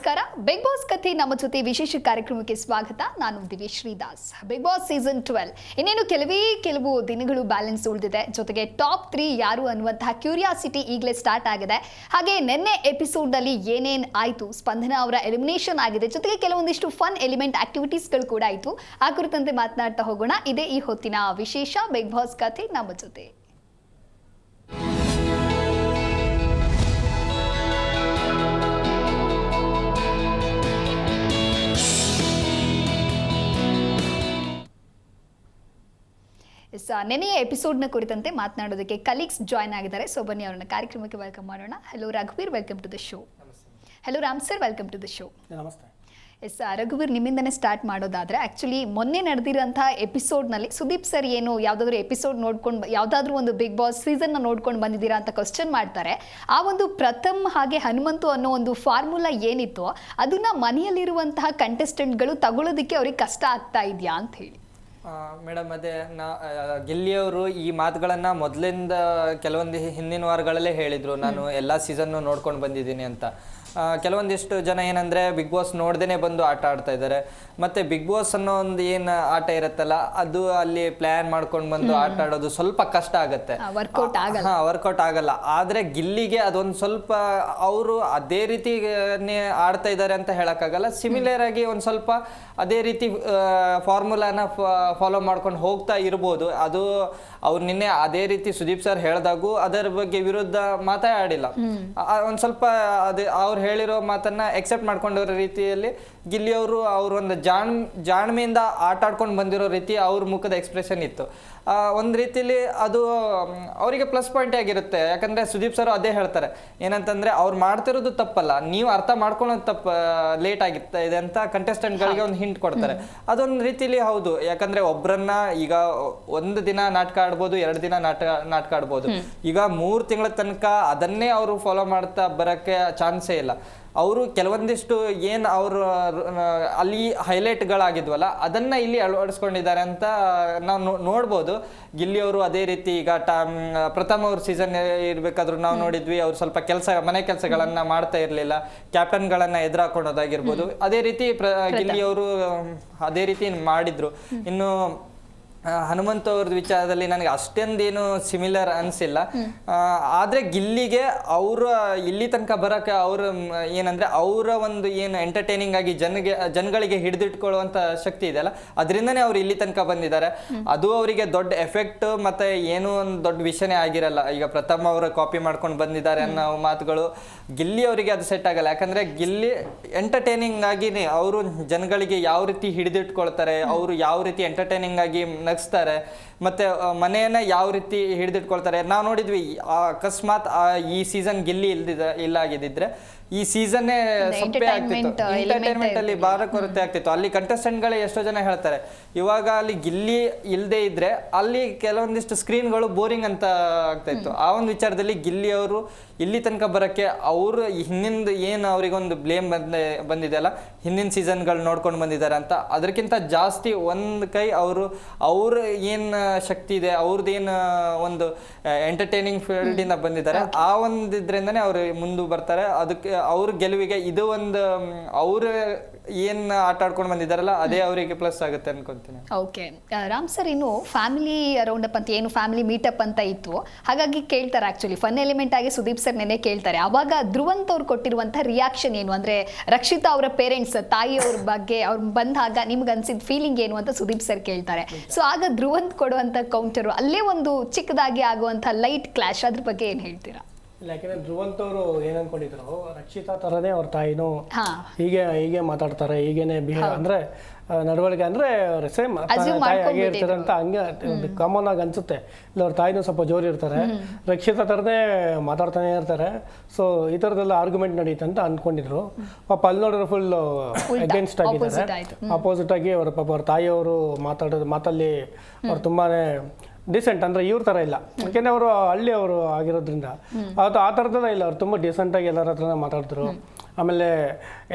ನಮಸ್ಕಾರ. Big boss ಕಥೆ ನಮ್ಮ ಜೊತೆ ವಿಶೇಷ ಕಾರ್ಯಕ್ರಮಕ್ಕೆ ಸ್ವಾಗತ. ನಾನು Divyashree Das. Bigg Boss season 12 ಇನ್ನೇನು ಕೆಲವು ದಿನಗಳು ಬ್ಯಾಲೆನ್ಸ್ ಉಳಿದಿದೆ. ಜೊತೆಗೆ ಟಾಪ್ 3 ಯಾರು ಅನ್ನುವಂತಹ ಕ್ಯೂರಿಯಾಸಿಟಿ ಈಗಲೇ ಸ್ಟಾರ್ಟ್ ಆಗಿದೆ. ಹಾಗೆ ನಿನ್ನೆ ಎಪಿಸೋಡ್ನಲ್ಲಿ ಏನೇನು ಆಯಿತು, ಸ್ಪಂದನ ಅವರ ಎಲಿಮಿನೇಷನ್ ಆಗಿದೆ, ಜೊತೆಗೆ ಕೆಲವೊಂದಿಷ್ಟು ಫನ್ ಎಲಿಮೆಂಟ್ ಆಕ್ಟಿವಿಟೀಸ್ಗಳು ಕೂಡ ಆಯಿತು. ಆ ಕುರಿತಂತೆ ಮಾತನಾಡ್ತಾ ಹೋಗೋಣ. ಇದೇ ಈ ಹೊತ್ತಿನ ವಿಶೇಷ ಬಿಗ್ ಬಾಸ್ ಕಥೆ ನಮ್ಮ ಜೊತೆ. ನೆನೆಯ ಎಪಿಸೋಡ್ನ ಕುರಿತಂತೆ ಮಾತನಾಡೋದಕ್ಕೆ ಕಲೀಗ್ಸ್ ಜಾಯ್ನ್ ಆಗಿದ್ದಾರೆ. ಸೊ ಬನ್ನಿ ಅವರನ್ನ ಕಾರ್ಯಕ್ರಮಕ್ಕೆ ವೆಲ್ಕಮ್ ಮಾಡೋಣ. ಹಲೋ ರಘುವೀರ್, welcome to the show. Hello Ram sir, welcome to the show. ನಮಸ್ತೆ. ಎಸ್ ರಘುವೀರ್, ನಿಮ್ಮಿಂದನೇ ಸ್ಟಾರ್ಟ್ ಮಾಡೋದಾದರೆ, ಆ್ಯಕ್ಚುಲಿ ಮೊನ್ನೆ ನಡೆದಿರೋಂಥ ಎಪಿಸೋಡ್ನಲ್ಲಿ ಸುದೀಪ್ ಸರ್ ಏನು ಯಾವುದಾದ್ರೂ ಎಪಿಸೋಡ್ ನೋಡ್ಕೊಂಡು ಯಾವುದಾದ್ರೂ ಒಂದು ಬಿಗ್ ಬಾಸ್ ಸೀಸನ್ನ ನೋಡ್ಕೊಂಡು ಬಂದಿದ್ದೀರಾ ಅಂತ ಕ್ವಶನ್ ಮಾಡ್ತಾರೆ. ಆ ಒಂದು ಪ್ರಥಮ್ ಹಾಗೆ ಹನುಮಂತು ಅನ್ನೋ ಒಂದು ಫಾರ್ಮುಲಾ ಏನಿತ್ತು ಅದನ್ನು ಮನೆಯಲ್ಲಿರುವಂತಹ ಕಂಟೆಸ್ಟೆಂಟ್ಗಳು ತಗೊಳ್ಳೋದಕ್ಕೆ ಅವ್ರಿಗೆ ಕಷ್ಟ ಆಗ್ತಾ ಇದೆಯಾ ಅಂತ ಹೇಳಿ. ಮೇಡಮ್, ಅದೇ ಗಿಲ್ಲಿಯವರು ಈ ಮಾತುಗಳನ್ನು ಮೊದಲಿಂದ ಕೆಲವೊಂದು ಹಿಂದಿನ ವಾರಗಳಲ್ಲೇ ಹೇಳಿದರು. ನಾನು ಎಲ್ಲ ಸೀಸನ್ನು ನೋಡ್ಕೊಂಡು ಬಂದಿದ್ದೀನಿ ಅಂತ. ಕೆಲವೊಂದಿಷ್ಟು ಜನ ಏನಂದರೆ ಬಿಗ್ ಬಾಸ್ ನೋಡ್ದೇ ಬಂದು ಆಟ ಆಡ್ತಾ ಇದ್ದಾರೆ. ಮತ್ತು ಬಿಗ್ ಬಾಸ್ ಅನ್ನೋ ಒಂದು ಏನು ಆಟ ಇರುತ್ತಲ್ಲ, ಅದು ಅಲ್ಲಿ ಪ್ಲ್ಯಾನ್ ಮಾಡ್ಕೊಂಡು ಬಂದು ಆಟ ಆಡೋದು ಸ್ವಲ್ಪ ಕಷ್ಟ ಆಗುತ್ತೆ, ವರ್ಕೌಟ್ ಆಗಲ್ಲ. ಆದರೆ ಗಿಲ್ಲಿಗೆ ಅದೊಂದು ಸ್ವಲ್ಪ ಅವರು ಅದೇ ರೀತಿನೇ ಆಡ್ತಾ ಇದ್ದಾರೆ ಅಂತ ಹೇಳೋಕ್ಕಾಗಲ್ಲ. ಸಿಮಿಲರ್ ಆಗಿ ಒಂದು ಸ್ವಲ್ಪ ಅದೇ ರೀತಿ ಫಾರ್ಮುಲಾನ ಫಾಲೋ ಮಾಡ್ಕೊಂಡು ಹೋಗ್ತಾ ಇರ್ಬೋದು. ಅದು ಅವ್ರು ನಿನ್ನೆ ಅದೇ ರೀತಿ ಸುದೀಪ್ ಸರ್ ಹೇಳಿದಾಗೂ ಅದರ ಬಗ್ಗೆ ವಿರುದ್ಧ ಮಾತಾಡಿಲ್ಲ. ಒಂದು ಸ್ವಲ್ಪ ಅದೇ ಅವ್ರು ಹೇಳಿರೋ ಮಾತನ್ನ ಎಕ್ಸೆಪ್ಟ್ ಮಾಡ್ಕೊಂಡಿರೋ ರೀತಿಯಲ್ಲಿ ಗಿಲ್ಲಿಯವರು ಅವ್ರ ಒಂದು ಜಾಣ್ಮೆಯಿಂದ ಆಟ ಆಡ್ಕೊಂಡು ಬಂದಿರೋ ರೀತಿ ಅವ್ರ ಮುಖದ ಎಕ್ಸ್ಪ್ರೆಷನ್ ಇತ್ತು. ಒಂದು ರೀತಿಯಲ್ಲಿ ಅದು ಅವರಿಗೆ ಪ್ಲಸ್ ಪಾಯಿಂಟ್ ಆಗಿರುತ್ತೆ. ಯಾಕಂದರೆ ಸುದೀಪ್ ಸರ್ ಅದೇ ಹೇಳ್ತಾರೆ, ಏನಂತಂದರೆ ಅವ್ರು ಮಾಡ್ತಿರೋದು ತಪ್ಪಲ್ಲ, ನೀವು ಅರ್ಥ ಮಾಡ್ಕೊಳ್ಳೋದು ತಪ್ಪು ಲೇಟ್ ಆಗಿರ್ತಾ ಇದೆ ಅಂತ ಕಂಟೆಸ್ಟೆಂಟ್ಗಳಿಗೆ ಒಂದು ಹಿಂಟ್ ಕೊಡ್ತಾರೆ. ಅದೊಂದು ರೀತಿಲಿ ಹೌದು. ಯಾಕಂದರೆ ಒಬ್ಬರನ್ನ ಈಗ ಒಂದು ದಿನ ನಾಟಕ ಆಡ್ಬೋದು, 2 ದಿನ ನಾಟಕ ಆಡ್ಬೋದು. ಈಗ 3 ತಿಂಗಳ ತನಕ ಅದನ್ನೇ ಅವರು ಫಾಲೋ ಮಾಡ್ತಾ ಬರೋಕ್ಕೆ ಚಾನ್ಸೇ ಇಲ್ಲ. ಅವರು ಕೆಲವೊಂದಿಷ್ಟು ಏನು ಅವರು ಅಲ್ಲಿ ಹೈಲೈಟ್ಗಳಾಗಿದ್ವಲ್ಲ ಅದನ್ನು ಇಲ್ಲಿ ಅಳವಡಿಸ್ಕೊಂಡಿದ್ದಾರೆ ಅಂತ ನಾವು ನೋಡ್ಬೋದು. ಗಿಲ್ಲಿಯವರು ಅದೇ ರೀತಿ ಈಗ ಪ್ರಥಮ ಅವ್ರ ಸೀಸನ್ ಇರಬೇಕಾದ್ರೂ ನಾವು ನೋಡಿದ್ವಿ, ಅವ್ರು ಸ್ವಲ್ಪ ಮನೆ ಕೆಲಸಗಳನ್ನು ಮಾಡ್ತಾ ಇರಲಿಲ್ಲ, ಕ್ಯಾಪ್ಟನ್ಗಳನ್ನು ಎದುರಾಕೊಳ್ಳೋದಾಗಿರ್ಬೋದು. ಅದೇ ರೀತಿ ಗಿಲ್ಲಿಯವರು ಅದೇ ರೀತಿ ಮಾಡಿದ್ರು. ಇನ್ನು ಹನುಮಂತ ಅವ್ರದ್ದು ವಿಚಾರದಲ್ಲಿ ನನಗೆ ಅಷ್ಟೊಂದೇನು ಸಿಮಿಲರ್ ಅನಿಸಿಲ್ಲ. ಆದರೆ ಗಿಲ್ಲಿಗೆ ಅವರ ಇಲ್ಲಿ ತನಕ ಬರೋಕ್ಕೆ ಅವರು ಏನಂದರೆ ಅವರ ಒಂದು ಏನು ಎಂಟರ್ಟೈನಿಂಗ್ ಆಗಿ ಜನಗಳಿಗೆ ಹಿಡಿದಿಟ್ಕೊಳ್ಳುವಂಥ ಶಕ್ತಿ ಇದೆಯಲ್ಲ, ಅದರಿಂದನೇ ಅವ್ರು ಇಲ್ಲಿ ತನಕ ಬಂದಿದ್ದಾರೆ. ಅದು ಅವರಿಗೆ ದೊಡ್ಡ ಎಫೆಕ್ಟ್ ಮತ್ತು ಏನೂ ಒಂದು ದೊಡ್ಡ ವಿಷಯನೇ ಆಗಿರಲ್ಲ. ಈಗ ಪ್ರಥಮ ಅವರು ಕಾಪಿ ಮಾಡ್ಕೊಂಡು ಬಂದಿದ್ದಾರೆ ಅನ್ನೋ ಮಾತುಗಳು ಗಿಲ್ಲಿ ಅವರಿಗೆ ಅದು ಸೆಟ್ ಆಗಲ್ಲ. ಯಾಕಂದರೆ ಗಿಲ್ಲಿ ಎಂಟರ್ಟೈನಿಂಗ್ ಆಗಿನೇ ಅವರು ಜನಗಳಿಗೆ ಯಾವ ರೀತಿ ಹಿಡಿದಿಟ್ಕೊಳ್ತಾರೆ, ಅವರು ಯಾವ ರೀತಿ ಎಂಟರ್ಟೈನಿಂಗ್ ಆಗಿ ನಗಿಸ್ತಾರೆ, ಮತ್ತು ಮನೆಯನ್ನ ಯಾವ ರೀತಿ ಹಿಡಿದಿಟ್ಕೊಳ್ತಾರೆ. ನಾವು ನೋಡಿದ್ವಿ, ಅಕಸ್ಮಾತ್ ಈ ಸೀಸನ್ ಗಿಲ್ಲಿ ಇಲ್ಲ ಆಗಿದ್ದಿದ್ರೆ ಈ ಸೀಸನ್ನೇ ಸಪ್ಪೆ ಆಗ್ತಿತ್ತು, ಎಂಟರ್ಟೈನ್ಮೆಂಟ್ ಅಲ್ಲಿ ಭಾರ ಕೊರತೆ ಆಗ್ತಿತ್ತು. ಅಲ್ಲಿ ಕಂಟೆಸ್ಟೆಂಟ್ಗಳೇ ಎಷ್ಟೋ ಜನ ಹೇಳ್ತಾರೆ, ಇವಾಗ ಅಲ್ಲಿ ಗಿಲ್ಲಿ ಇಲ್ಲದೆ ಇದ್ರೆ ಅಲ್ಲಿ ಕೆಲವೊಂದಿಷ್ಟು ಸ್ಕ್ರೀನ್ಗಳು ಬೋರಿಂಗ್ ಅಂತ ಆಗ್ತಾ ಇತ್ತು. ಆ ಒಂದು ವಿಚಾರದಲ್ಲಿ ಗಿಲ್ಲಿ ಅವರು ಇಲ್ಲಿ ತನಕ ಬರೋಕ್ಕೆ ಅವರು ಹಿಂದಿಂದ ಏನು ಅವರಿಗೊಂದು ಬ್ಲೇಮ್ ಬಂದಿದೆಯಲ್ಲ, ಹಿಂದಿನ ಸೀಸನ್ಗಳು ನೋಡ್ಕೊಂಡು ಬಂದಿದ್ದಾರೆ ಅಂತ, ಅದಕ್ಕಿಂತ ಜಾಸ್ತಿ ಒಂದು ಕೈ ಅವ್ರ ಏನು ಶಕ್ತಿ ಇದೆ, ಅವ್ರದ್ದೇನು ಒಂದು ಎಂಟರ್ಟೈನಿಂಗ್ ಫೀಲ್ಡಿಂದ ಬಂದಿದ್ದಾರೆ, ಆ ಒಂದು ಇದರಿಂದನೇ ಅವರು ಮುಂದೆ ಬರ್ತಾರೆ. ಅದಕ್ಕೆ ಅವ್ರ ಗೆಲುವಿಗೆ ಇದು ಒಂದು ಅವ್ರ ಏನ್ ಆಟ ಆಡ್ಕೊಂಡು ಬಂದಿದ್ದಾರಲ್ಲ ಅದೇ ಅವರಿಗೆ ಪ್ಲಸ್ ಆಗುತ್ತೆ ಅನ್ಕೊಂತೀನಿ. ಓಕೆ ರಾಮ್ ಸರ್, ಇನ್ನು ಫ್ಯಾಮಿಲಿ ರೌಂಡ್ ಅಪ್ ಅಂತ ಏನು ಫ್ಯಾಮಿಲಿ ಮೀಟಪ್ ಅಂತ ಇತ್ತು, ಹಾಗಾಗಿ ಕೇಳ್ತಾರೆ. ಆಕ್ಚುಲಿ ಫನ್ ಎಲಿಮೆಂಟ್ ಆಗಿ ಸುದೀಪ್ ಸರ್ ನೆನೆ ಕೇಳ್ತಾರೆ. ಅವಾಗ ಧ್ರುವಂತ್ ಅವ್ರು ಕೊಟ್ಟಿರುವಂತ ರಿಯಾಕ್ಷನ್ ಏನು ಅಂದ್ರೆ, ರಕ್ಷಿತಾ ಅವರ ಪೇರೆಂಟ್ಸ್ ತಾಯಿಯವ್ರ ಬಗ್ಗೆ ಅವ್ರು ಬಂದಾಗ ನಿಮ್ಗೆ ಅನ್ಸಿದ ಫೀಲಿಂಗ್ ಏನು ಅಂತ ಸುದೀಪ್ ಸರ್ ಕೇಳ್ತಾರೆ. ಸೊ ಆಗ ಧ್ರುವಂತ್ ಕೊಡುವಂತ ಕೌಂಟರ್, ಅಲ್ಲೇ ಒಂದು ಚಿಕ್ಕದಾಗಿ ಆಗುವಂತ ಲೈಟ್ ಕ್ಲಾಶ್, ಅದ್ರ ಬಗ್ಗೆ ಏನ್ ಹೇಳ್ತೀರಾ? ಯಾಕೆಂದ್ರೆ ಧ್ರುವಂತ್ ಅವರು ಏನ್ ಅನ್ಕೊಂಡಿದ್ರು, ರಕ್ಷಿತಾ ತರನೇ ಅವ್ರ ತಾಯಿನೂ ಹೀಗೆ ಮಾತಾಡ್ತಾರೆ, ಹೀಗೇನೆ ಬಿಹೇವ್ ಅಂದ್ರೆ ನಡವಳಿಕೆ ಅಂದ್ರೆ ಸೇಮ್ ತಾಯಿ ಇರ್ತಾರೆ ಅಂತ ಹಂಗೆ ಕಾಮನ್ ಆಗಿ ಅನ್ಸುತ್ತೆ. ಇಲ್ಲ ಅವ್ರ ತಾಯಿನೂ ಸ್ವಲ್ಪ ಜೋರು ಇರ್ತಾರೆ, ರಕ್ಷಿತಾ ತರದೇ ಮಾತಾಡ್ತಾನೆ ಇರ್ತಾರೆ. ಸೊ ಈ ಥರದ್ದೆಲ್ಲ ಆರ್ಗ್ಯುಮೆಂಟ್ ನಡೀತೆ ಅಂತ ಅನ್ಕೊಂಡಿದ್ರು. ಪಾಪ ಅಲ್ಲಿ ನೋಡಿದ್ರೆ ಫುಲ್ ಅಗೇನ್ಸ್ಟ್ ಆಗಿದ್ದಾರೆ, ಅಪೋಸಿಟ್ ಆಗಿ ಅವ್ರ ಪಾಪ ಅವ್ರ ತಾಯಿಯವರು ಮಾತಾಡೋದು ಮಾತಲ್ಲಿ ಅವ್ರು ತುಂಬಾನೇ ಡಿಸೆಂಟ್ ಅಂದರೆ ಇವ್ರ ಥರ ಇಲ್ಲ, ಯಾಕೆಂದರೆ ಅವರು ಹಳ್ಳಿ ಅವರು ಆಗಿರೋದ್ರಿಂದ ಅದು ಆ ಥರದ್ದೆಲ್ಲ ಇಲ್ಲ. ಅವ್ರು ತುಂಬ ಡಿಸೆಂಟಾಗಿ ಎಲ್ಲರ ಹತ್ರನೇ ಮಾತಾಡಿದ್ರು. ಆಮೇಲೆ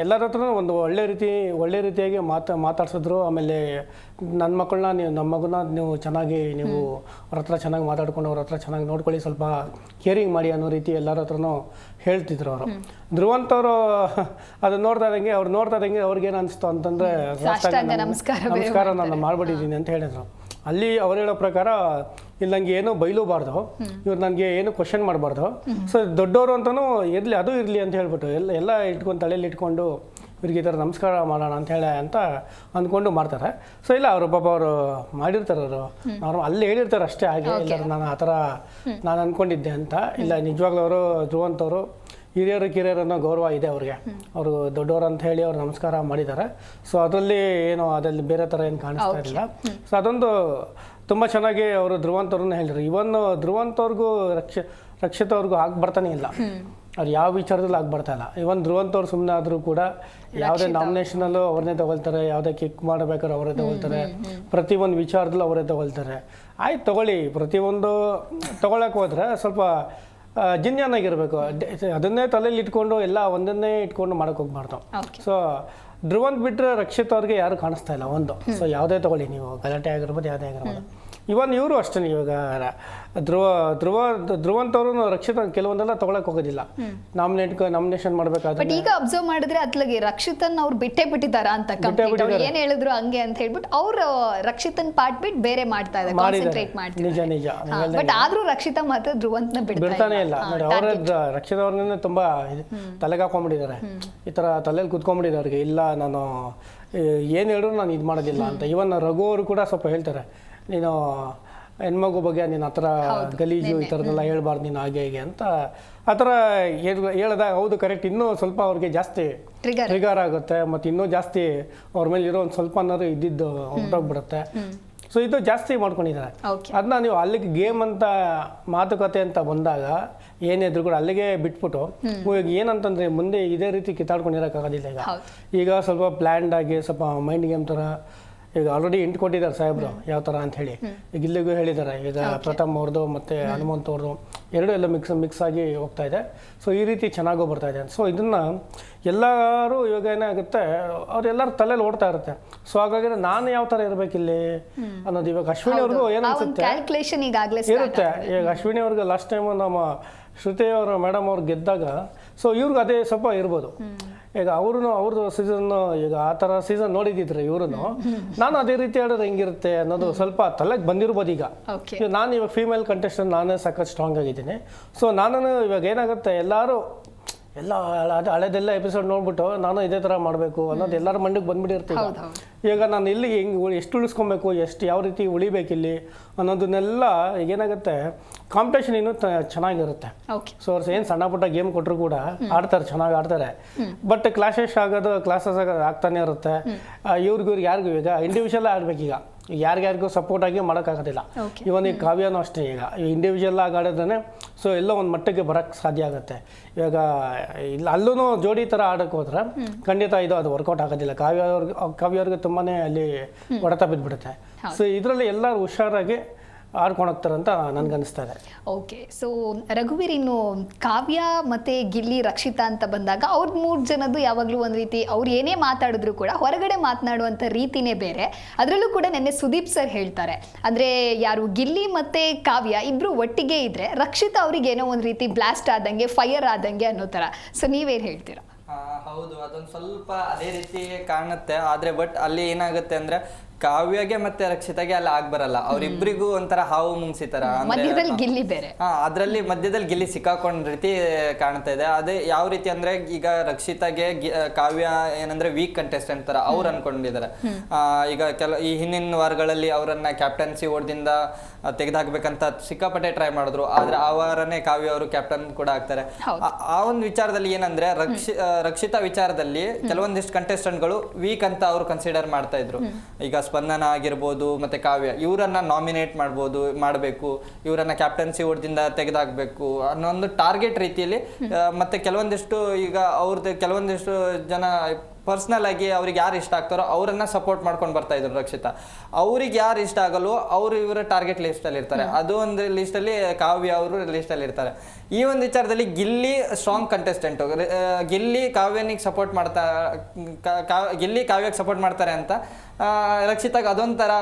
ಎಲ್ಲರ ಹತ್ರ ಒಂದು ಒಳ್ಳೆ ರೀತಿಯಾಗಿ ಮಾತಾಡ್ಸಿದ್ರು. ಆಮೇಲೆ ನನ್ನ ಮಕ್ಕಳನ್ನ ನೀವು ನಮ್ಮ ಮಗನ ನೀವು ಚೆನ್ನಾಗಿ ನೀವು ಅವ್ರ ಹತ್ರ ಚೆನ್ನಾಗಿ ಮಾತಾಡ್ಕೊಂಡು ಅವ್ರ ಹತ್ರ ಚೆನ್ನಾಗಿ ನೋಡ್ಕೊಳ್ಳಿ, ಸ್ವಲ್ಪ ಕೇರಿಂಗ್ ಮಾಡಿ ಅನ್ನೋ ರೀತಿ ಎಲ್ಲರ ಹತ್ರನೂ ಹೇಳ್ತಿದ್ರು ಅವರು. ಧ್ರುವಂತ್ ಅವರು ಅದನ್ನ ನೋಡ್ತಾ ಇದ್ದಂಗೆ ಅವ್ರಿಗೇನು ಅನಿಸ್ತು ಅಂತಂದರೆ ನಮಸ್ಕಾರ ನಾನು ಮಾಡ್ಬಿಟ್ಟಿದ್ದೀನಿ ಅಂತ ಹೇಳಿದ್ರು. ಅಲ್ಲಿ ಅವ್ರು ಹೇಳೋ ಪ್ರಕಾರ ಇಲ್ಲಿ ನನಗೆ ಏನೂ ಬೈಲೂಬಾರ್ದು, ಇವ್ರು ನನಗೆ ಏನು ಕ್ವಶನ್ ಮಾಡಬಾರ್ದು, ಸೊ ದೊಡ್ಡವರು ಅಂತಲೂ ಇರಲಿ ಅದು ಇರಲಿ ಅಂತ ಹೇಳ್ಬಿಟ್ಟು ಎಲ್ಲ ಇಟ್ಕೊಂಡು ತಲೆಯಲ್ಲಿ ಇಟ್ಕೊಂಡು ಇವ್ರಿಗೆ ಈ ಥರ ನಮಸ್ಕಾರ ಮಾಡೋಣ ಅಂತ ಅಂದ್ಕೊಂಡು ಮಾಡ್ತಾರೆ. ಸೊ ಇಲ್ಲ ಅವರು ಪಾಪ ಅವರು ಮಾಡಿರ್ತಾರೆ, ಅವರು ಅಲ್ಲಿ ಹೇಳಿರ್ತಾರೆ ಅಷ್ಟೇ. ಹಾಗೆ ಇಲ್ಲ ನಾನು ಆ ಥರ ನಾನು ಅಂದ್ಕೊಂಡಿದ್ದೆ ಅಂತ ಇಲ್ಲ. ನಿಜವಾಗ್ಲೂ ಅವರು ಧ್ರುವಂತ್ ಅವರು ಹಿರಿಯರು ಅನ್ನೋ ಗೌರವ ಇದೆ ಅವ್ರಿಗೆ. ಅವರು ದೊಡ್ಡವರು ಅಂತ ಹೇಳಿ ಅವ್ರು ನಮಸ್ಕಾರ ಮಾಡಿದ್ದಾರೆ. ಸೊ ಅದರಲ್ಲಿ ಬೇರೆ ಥರ ಏನು ಕಾಣಿಸ್ತಾ ಇರಲಿಲ್ಲ. ಸೊ ಅದೊಂದು ತುಂಬ ಚೆನ್ನಾಗಿ ಅವರು ಧ್ರುವಂತ್ ಅವ್ರನ್ನ ಹೇಳಿದ್ರು. ಇವನ್ ಧ್ರುವಂತ್ ಅವ್ರಿಗೂ ರಕ್ಷಿತ್ ಅವ್ರಿಗೂ ಬರ್ತಾನೆ ಇಲ್ಲ, ಅವ್ರು ಯಾವ ವಿಚಾರದಲ್ಲಿ ಬರ್ತಾ ಇಲ್ಲ. ಇವನ್ ಧ್ರುವಂತ್ ಅವ್ರು ಸುಮ್ಮನೆ ಆದರೂ ಕೂಡ ಯಾವುದೇ ನಾಮಿನೇಷನಲ್ಲೂ ಅವ್ರನ್ನೇ ತಗೊಳ್ತಾರೆ, ಯಾವುದೇ ಕಿಕ್ ಮಾಡಬೇಕಾದ್ರೆ ಅವರೇ ತಗೊಳ್ತಾರೆ, ಪ್ರತಿಯೊಂದು ವಿಚಾರದಲ್ಲೂ ಅವರೇ ತಗೊಳ್ತಾರೆ. ಆಯ್ತು ತಗೊಳ್ಳಿ, ಪ್ರತಿಯೊಂದು ತಗೊಳಕ್ಕೆ ಹೋದ್ರೆ ಸ್ವಲ್ಪ ಜಿನ್ಯಾನಾಗಿರ್ಬೇಕು. ಅದನ್ನೇ ತಲೆಯಲ್ಲಿ ಇಟ್ಕೊಂಡು ಎಲ್ಲ ಒಂದನ್ನೇ ಇಟ್ಕೊಂಡು ಮಾಡಕ್ಕೆ ಹೋಗ್ಬಾರ್ದು. ಸೊ ಧ್ರುವಂತ್ ಬಿಟ್ಟರೆ ರಕ್ಷಿತ್ ಅವ್ರಿಗೆ ಯಾರು ಕಾಣಿಸ್ತಾ ಇಲ್ಲ ಒಂದು. ಸೊ ಯಾವುದೇ ತಗೊಳ್ಳಿ ನೀವು, ಗಲಾಟೆ ಆಗಿರ್ಬೋದು ಯಾವುದೇ ಆಗಿರ್ಬೋದು. ಇವನ್ ಇವರು ಅಷ್ಟೇ, ಇವಾಗ ಧ್ರುವಂತ್ ಅವರು ರಕ್ಷಿತ್ ಕೆಲವೊಂದೆಲ್ಲ ತಗೊಳಕ್ ಹೋಗೋದಿಲ್ಲ, ನಾಮಿನೇಷನ್ ಮಾಡ್ಬೇಕಾದ್ರೆ. ಬಟ್ ಈಗ ಅಬ್ಸರ್ವ್ ಮಾಡಿದ್ರೆ ಅತ್ಲಾಗಿ ರಕ್ಷಿತನ್ ಅವ್ರು ಬಿಟ್ಟೇ ಬಿಟ್ಟಿದಾರ ಅಂತ ಏನ್ ಹೇಳಿದ್ರು ಹಂಗೆ ಅಂತ ಹೇಳ್ಬಿಟ್ಟು ಅವ್ರು ರಕ್ಷಿತನ್ ಪಾರ್ಟ್ ಬಿಟ್ಟು ಬೇರೆ ಮಾಡ್ತಾ ಇದ್ದಾರೆ, ಕಾನ್ಸಂಟ್ರೇಟ್ ಮಾಡ್ತಿದ್ದಾರೆ. ನಿಜ. ಬಟ್ ಆದ್ರೂ ರಕ್ಷಿತಾ ಮಾತ್ರ ಧ್ರುವಂತ್ನ ಬಿಡ್ತಾನೆ ಇಲ್ಲ ನೋಡಿ. ಅವರ ರಕ್ಷಿತ್ ಅವ್ರನ್ನೇ ತುಂಬಾ ತಲೆಗೆ ಹಾಕೊಂಡ್ಬಿಟ್ಟಿದ್ದಾರೆ, ಈ ತರ ತಲೆಯಲ್ಲಿ ಕುತ್ಕೊಂಡ್ಬಿಟ್ಟಿದ್ದಾರೆ ಅವ್ರಿಗೆ. ಇಲ್ಲ ನಾನು ಏನ್ ಹೇಳಿದ್ರು ನಾನು ಇದು ಮಾಡೋದಿಲ್ಲ ಅಂತ. ಇವನ್ ರಘು ಅವರು ಕೂಡ ಸ್ವಲ್ಪ ಹೇಳ್ತಾರೆ, ನೀನು ಹೆಣ್ಮಗು ಬಗ್ಗೆ ನೀನು ಆ ಥರ ಗಲೀಜು ಈ ಥರದ್ದೆಲ್ಲ ಹೇಳ್ಬಾರ್ದು ನೀನು ಹಾಗೆ ಹೀಗೆ ಅಂತ ಆ ಥರ ಹೇಳಿದಾಗ ಹೌದು ಕರೆಕ್ಟ್. ಇನ್ನೂ ಸ್ವಲ್ಪ ಅವ್ರಿಗೆ ಜಾಸ್ತಿ ಟ್ರಿಗರ್ ಆಗುತ್ತೆ, ಮತ್ತು ಇನ್ನೂ ಜಾಸ್ತಿ ಅವ್ರ ಮೇಲೆ ಇರೋ ಒಂದು ಸ್ವಲ್ಪ ಅನ್ನೋದು ಇದ್ದಿದ್ದು ಹೊರಟೋಗ್ಬಿಡುತ್ತೆ. ಸೊ ಇದು ಜಾಸ್ತಿ ಮಾಡ್ಕೊಂಡಿದ್ದಾರೆ. ಅದನ್ನ ನೀವು ಅಲ್ಲಿಗೆ ಗೇಮ್ ಅಂತ ಮಾತುಕತೆ ಅಂತ ಬಂದಾಗ ಏನಿದ್ರು ಕೂಡ ಅಲ್ಲಿಗೆ ಬಿಟ್ಬಿಟ್ಟು ಈಗ ಏನಂತಂದ್ರೆ ಮುಂದೆ ಇದೇ ರೀತಿ ಕಿತ್ತಾಡ್ಕೊಂಡಿರೋಕ್ಕಾಗೋದಿಲ್ಲ. ಈಗ ಸ್ವಲ್ಪ ಪ್ಲ್ಯಾಂಡ್ ಆಗಿ ಸ್ವಲ್ಪ ಮೈಂಡ್ ಗೇಮ್ ಥರ ಈಗ ಆಲ್ರೆಡಿ ಇಂಟ್ ಕೊಟ್ಟಿದ್ದಾರೆ ಸಾಹೇಬ್ರು ಯಾವ ಥರ ಅಂತ ಹೇಳಿ. ಈಗ ಇಲ್ಲಿಗೂ ಹೇಳಿದ್ದಾರೆ. ಈಗ ಪ್ರಥಮ್ ಅವ್ರದ್ದು ಮತ್ತು ಹನುಮಂತ್ ಅವ್ರದ್ದು ಎರಡೂ ಎಲ್ಲ ಮಿಕ್ಸ್ ಆಗಿ ಹೋಗ್ತಾ ಇದೆ. ಸೊ ಈ ರೀತಿ ಚೆನ್ನಾಗೂ ಬರ್ತಾ ಇದೆ. ಸೊ ಇದನ್ನು ಎಲ್ಲರೂ ಇವಾಗ ಏನಾಗುತ್ತೆ, ಅವ್ರೆಲ್ಲರೂ ತಲೆಯಲ್ಲಿ ಓಡ್ತಾ ಇರುತ್ತೆ. ಸೊ ಹಾಗಾಗಿ ನಾನು ಯಾವ ಥರ ಇರಬೇಕಿಲ್ಲಿ ಅನ್ನೋದು ಇವಾಗ ಅಶ್ವಿನಿ ಅವ್ರಿಗೂ ಏನನ್ಸುತ್ತೆ ಇರುತ್ತೆ. ಈಗ ಅಶ್ವಿನಿ ಅವ್ರಿಗೆ ಲಾಸ್ಟ್ ಟೈಮು ನಮ್ಮ ಶ್ರುತಿ ಅವರು ಮೇಡಮ್ ಅವ್ರು ಗೆದ್ದಾಗ ಸೊ ಇವ್ರಿಗೂ ಅದೇ ಸ್ವಲ್ಪ ಇರ್ಬೋದು. ಈಗ ಅವ್ರದ್ದು ಸೀಸನ್ ಈಗ ಆ ಥರ ಸೀಸನ್ ನೋಡಿದಿದ್ರೆ ಇವ್ರು ನಾನು ಅದೇ ರೀತಿ ಹೇಳಿದ್ರೆ ಹೆಂಗಿರುತ್ತೆ ಅನ್ನೋದು ಸ್ವಲ್ಪ ತಲೆಗೆ ಬಂದಿರ್ಬೋದು. ಈಗ ನಾನು ಇವಾಗ ಫೀಮೇಲ್ ಕಂಟೆಸ್ಟೆಂಟ್ ನಾನೇ ಸಖತ್ ಸ್ಟ್ರಾಂಗ್ ಆಗಿದ್ದೀನಿ. ಸೊ ನಾನು ಇವಾಗ ಏನಾಗುತ್ತೆ, ಎಲ್ಲರೂ ಎಲ್ಲ ಹಳೆದೆಲ್ಲ ಎಪಿಸೋಡ್ ನೋಡ್ಬಿಟ್ಟು ನಾನು ಇದೇ ಥರ ಮಾಡಬೇಕು ಅನ್ನೋದು ಎಲ್ಲರ ಮಂಡಿಗೆ ಬಂದ್ಬಿಟ್ಟಿರ್ತೀವಿ. ಈಗ ನಾನು ಇಲ್ಲಿ ಎಷ್ಟು ಉಳಿಸ್ಕೊಬೇಕು, ಯಾವ ರೀತಿ ಉಳಿಬೇಕಿಲ್ಲಿ ಅನ್ನೋದನ್ನೆಲ್ಲ ಏನಾಗುತ್ತೆ, ಕಾಂಪಿಟೇಷನ್ ಇನ್ನೂ ಚೆನ್ನಾಗಿರುತ್ತೆ. ಸೊ ಅವ್ರು ಏನು ಸಣ್ಣ ಪುಟ್ಟ ಗೇಮ್ ಕೊಟ್ಟರು ಕೂಡ ಆಡ್ತಾರೆ, ಚೆನ್ನಾಗಿ ಆಡ್ತಾರೆ. ಬಟ್ ಕ್ಲಾಸಸ್ ಆಗ್ತಾನೆ ಇರುತ್ತೆ. ಇವ್ರಿಗೂ ಯಾರಿಗೂ ಈಗ ಇಂಡಿವಿಜುವಲ್ ಆಡ್ಬೇಕು. ಈಗ ಯಾರಿಗ್ಯಾರಿಗೂ ಸಪೋರ್ಟ್ ಆಗಿ ಮಾಡೋಕ್ಕಾಗೋದಿಲ್ಲ. ಇವನ್ ಈಗ ಕಾವ್ಯನೂ ಅಷ್ಟೇ, ಈಗ ಇಂಡಿವಿಜುವಲ್ ಆಗಿ ಆಡಿದ್ರೆ ಸೊ ಎಲ್ಲ ಒಂದು ಮಟ್ಟಕ್ಕೆ ಬರೋಕ್ಕೆ ಸಾಧ್ಯ ಆಗುತ್ತೆ. ಇವಾಗ ಇಲ್ಲ ಅಲ್ಲೂ ಜೋಡಿ ಥರ ಆಡೋಕ್ಕೆ ಹೋದ್ರೆ ಖಂಡಿತ ಅದು ವರ್ಕೌಟ್ ಆಗೋದಿಲ್ಲ. ಕಾವ್ಯವ್ರಿಗೆ ತುಂಬಾ ಅಲ್ಲಿ ಹೊಡೆತ ಬಿದ್ದುಬಿಡುತ್ತೆ. ಸೊ ಇದರಲ್ಲಿ ಎಲ್ಲರೂ ಹುಷಾರಾಗಿ ಆಡ್ಕೊಂಡು ಹೋಗ್ತಾರೆ ಅಂತ ನನ್ಗನ್ನಿಸ್ತಾ ಇದೆ. ಓಕೆ, ಸೊ ರಘುವೀರ್, ಇನ್ನು ಕಾವ್ಯ ಮತ್ತೆ ಗಿಲ್ಲಿ ರಕ್ಷಿತಾ ಅಂತ ಬಂದಾಗ ಅವ್ರ 3 ಜನದ್ದು ಯಾವಾಗಲೂ ಒಂದು ರೀತಿ ಅವ್ರು ಏನೇ ಮಾತಾಡಿದ್ರು ಕೂಡ ಹೊರಗಡೆ ಮಾತನಾಡುವಂಥ ರೀತಿನೇ ಬೇರೆ. ಅದರಲ್ಲೂ ಕೂಡ ನೆನ್ನೆ ಸುದೀಪ್ ಸರ್ ಹೇಳ್ತಾರೆ, ಅಂದರೆ ಯಾರು ಗಿಲ್ಲಿ ಮತ್ತೆ ಕಾವ್ಯ ಇಬ್ರು ಒಟ್ಟಿಗೆ ಇದ್ರೆ ರಕ್ಷಿತಾ ಅವ್ರಿಗೆ ಏನೋ ಒಂದು ರೀತಿ ಬ್ಲಾಸ್ಟ್ ಆದಂಗೆ, ಫೈರ್ ಆದಂಗೆ ಅನ್ನೋ ಥರ. ಸೊ ನೀವೇನು ಹೇಳ್ತೀರಾ? ಹೌದು, ಅದೊಂದು ಸ್ವಲ್ಪ ಅದೇ ರೀತಿ ಕಾಣುತ್ತೆ. ಆದರೆ ಬಟ್ ಅಲ್ಲಿ ಏನಾಗುತ್ತೆ ಅಂದರೆ ಕಾವ್ಯಗೆ ಮತ್ತೆ ರಕ್ಷಿತಾಗೆ ಅಲ್ಲಿ ಆಗ್ಬರಲ್ಲ. ಅವ್ರಿಬ್ರಿಗೂ ಒಂಥರ ಹಾವು ಮುಂಗ್ಸಿ ತರ, ಗಿಲ್ಲಿ ಬೇರೆ. ಅದ್ರಲ್ಲಿ ಮಧ್ಯದಲ್ಲಿ ಗಿಲ್ಲಿ ಸಿಕ್ಕಾಕೊಂಡ್ ರೀತಿ ಕಾಣ್ತಾ ಇದೆ. ಅದೇ ಯಾವ ರೀತಿ ಅಂದ್ರೆ ಈಗ ರಕ್ಷಿತಾಗೆ ಕಾವ್ಯ ಏನಂದ್ರೆ ವೀಕ್ ಕಂಟೆಸ್ಟೆಂಟ್ ತರ ಅವ್ರು ಅನ್ಕೊಂಡಿದ್ದಾರೆ. ಈಗ ಈ ಹಿಂದಿನ ವಾರಗಳಲ್ಲಿ ಅವರನ್ನ ಕ್ಯಾಪ್ಟನ್ಸಿ ಓಡ್ದಿಂದ ತೆಗೆದುಹಾಕ್ಬೇಕಂತ ಸಿಕ್ಕಾಪಟ್ಟೆ ಟ್ರೈ ಮಾಡಿದ್ರು. ಆದ್ರೆ ಆ ವಾರನೇ ಕಾವ್ಯ ಅವರು ಕ್ಯಾಪ್ಟನ್ ಕೂಡ ಆಗ್ತಾರೆ. ಆ ಒಂದು ವಿಚಾರದಲ್ಲಿ ಏನಂದ್ರೆ ರಕ್ಷಿತಾ ವಿಚಾರದಲ್ಲಿ ಕೆಲವೊಂದಿಷ್ಟು ಕಂಟೆಸ್ಟೆಂಟ್ಗಳು ವೀಕ್ ಅಂತ ಅವ್ರು ಕನ್ಸಿಡರ್ ಮಾಡ್ತಾ ಇದ್ರು. ಈಗ ಸ್ಪಂದನ ಆಗಿರ್ಬೋದು ಮತ್ತೆ ಕಾವ್ಯ, ಇವರನ್ನ ನಾಮಿನೇಟ್ ಮಾಡಬೇಕು, ಇವರನ್ನ ಕ್ಯಾಪ್ಟನ್ಸಿ ಓಡ್ದಿಂದ ತೆಗೆದಾಕ್ಬೇಕು ಅನ್ನೋ ಒಂದು ಟಾರ್ಗೆಟ್ ರೀತಿಯಲ್ಲಿ. ಮತ್ತೆ ಕೆಲವೊಂದಿಷ್ಟು ಈಗ ಅವ್ರದ್ದು ಕೆಲವೊಂದಿಷ್ಟು ಜನ ಪರ್ಸ್ನಲ್ ಆಗಿ ಅವ್ರಿಗೆ ಯಾರು ಇಷ್ಟ ಆಗ್ತಾರೋ ಅವರನ್ನ ಸಪೋರ್ಟ್ ಮಾಡ್ಕೊಂಡು ಬರ್ತಾ ಇದ್ರು ರಕ್ಷಿತಾ. ಅವ್ರಿಗೆ ಯಾರು ಇಷ್ಟ ಆಗಲ್ವೋ ಅವರು ಇವರ ಟಾರ್ಗೆಟ್ ಲಿಸ್ಟಲ್ಲಿ ಇರ್ತಾರೆ. ಅದು ಒಂದು ಲಿಸ್ಟಲ್ಲಿ ಕಾವ್ಯ ಅವರು ಲಿಸ್ಟಲ್ಲಿ ಇರ್ತಾರೆ. ಈ ಒಂದು ವಿಚಾರದಲ್ಲಿ ಗಿಲ್ಲಿ ಸ್ಟ್ರಾಂಗ್ ಕಂಟೆಸ್ಟೆಂಟು. ಗಿಲ್ಲಿ ಕಾವ್ಯನಿಗೆ ಸಪೋರ್ಟ್ ಮಾಡ್ತಾ ಗಿಲ್ಲಿ ಕಾವ್ಯಕ್ಕೆ ಸಪೋರ್ಟ್ ಮಾಡ್ತಾರೆ ಅಂತ ರಕ್ಷಿತಾಗ ಅದೊಂಥರ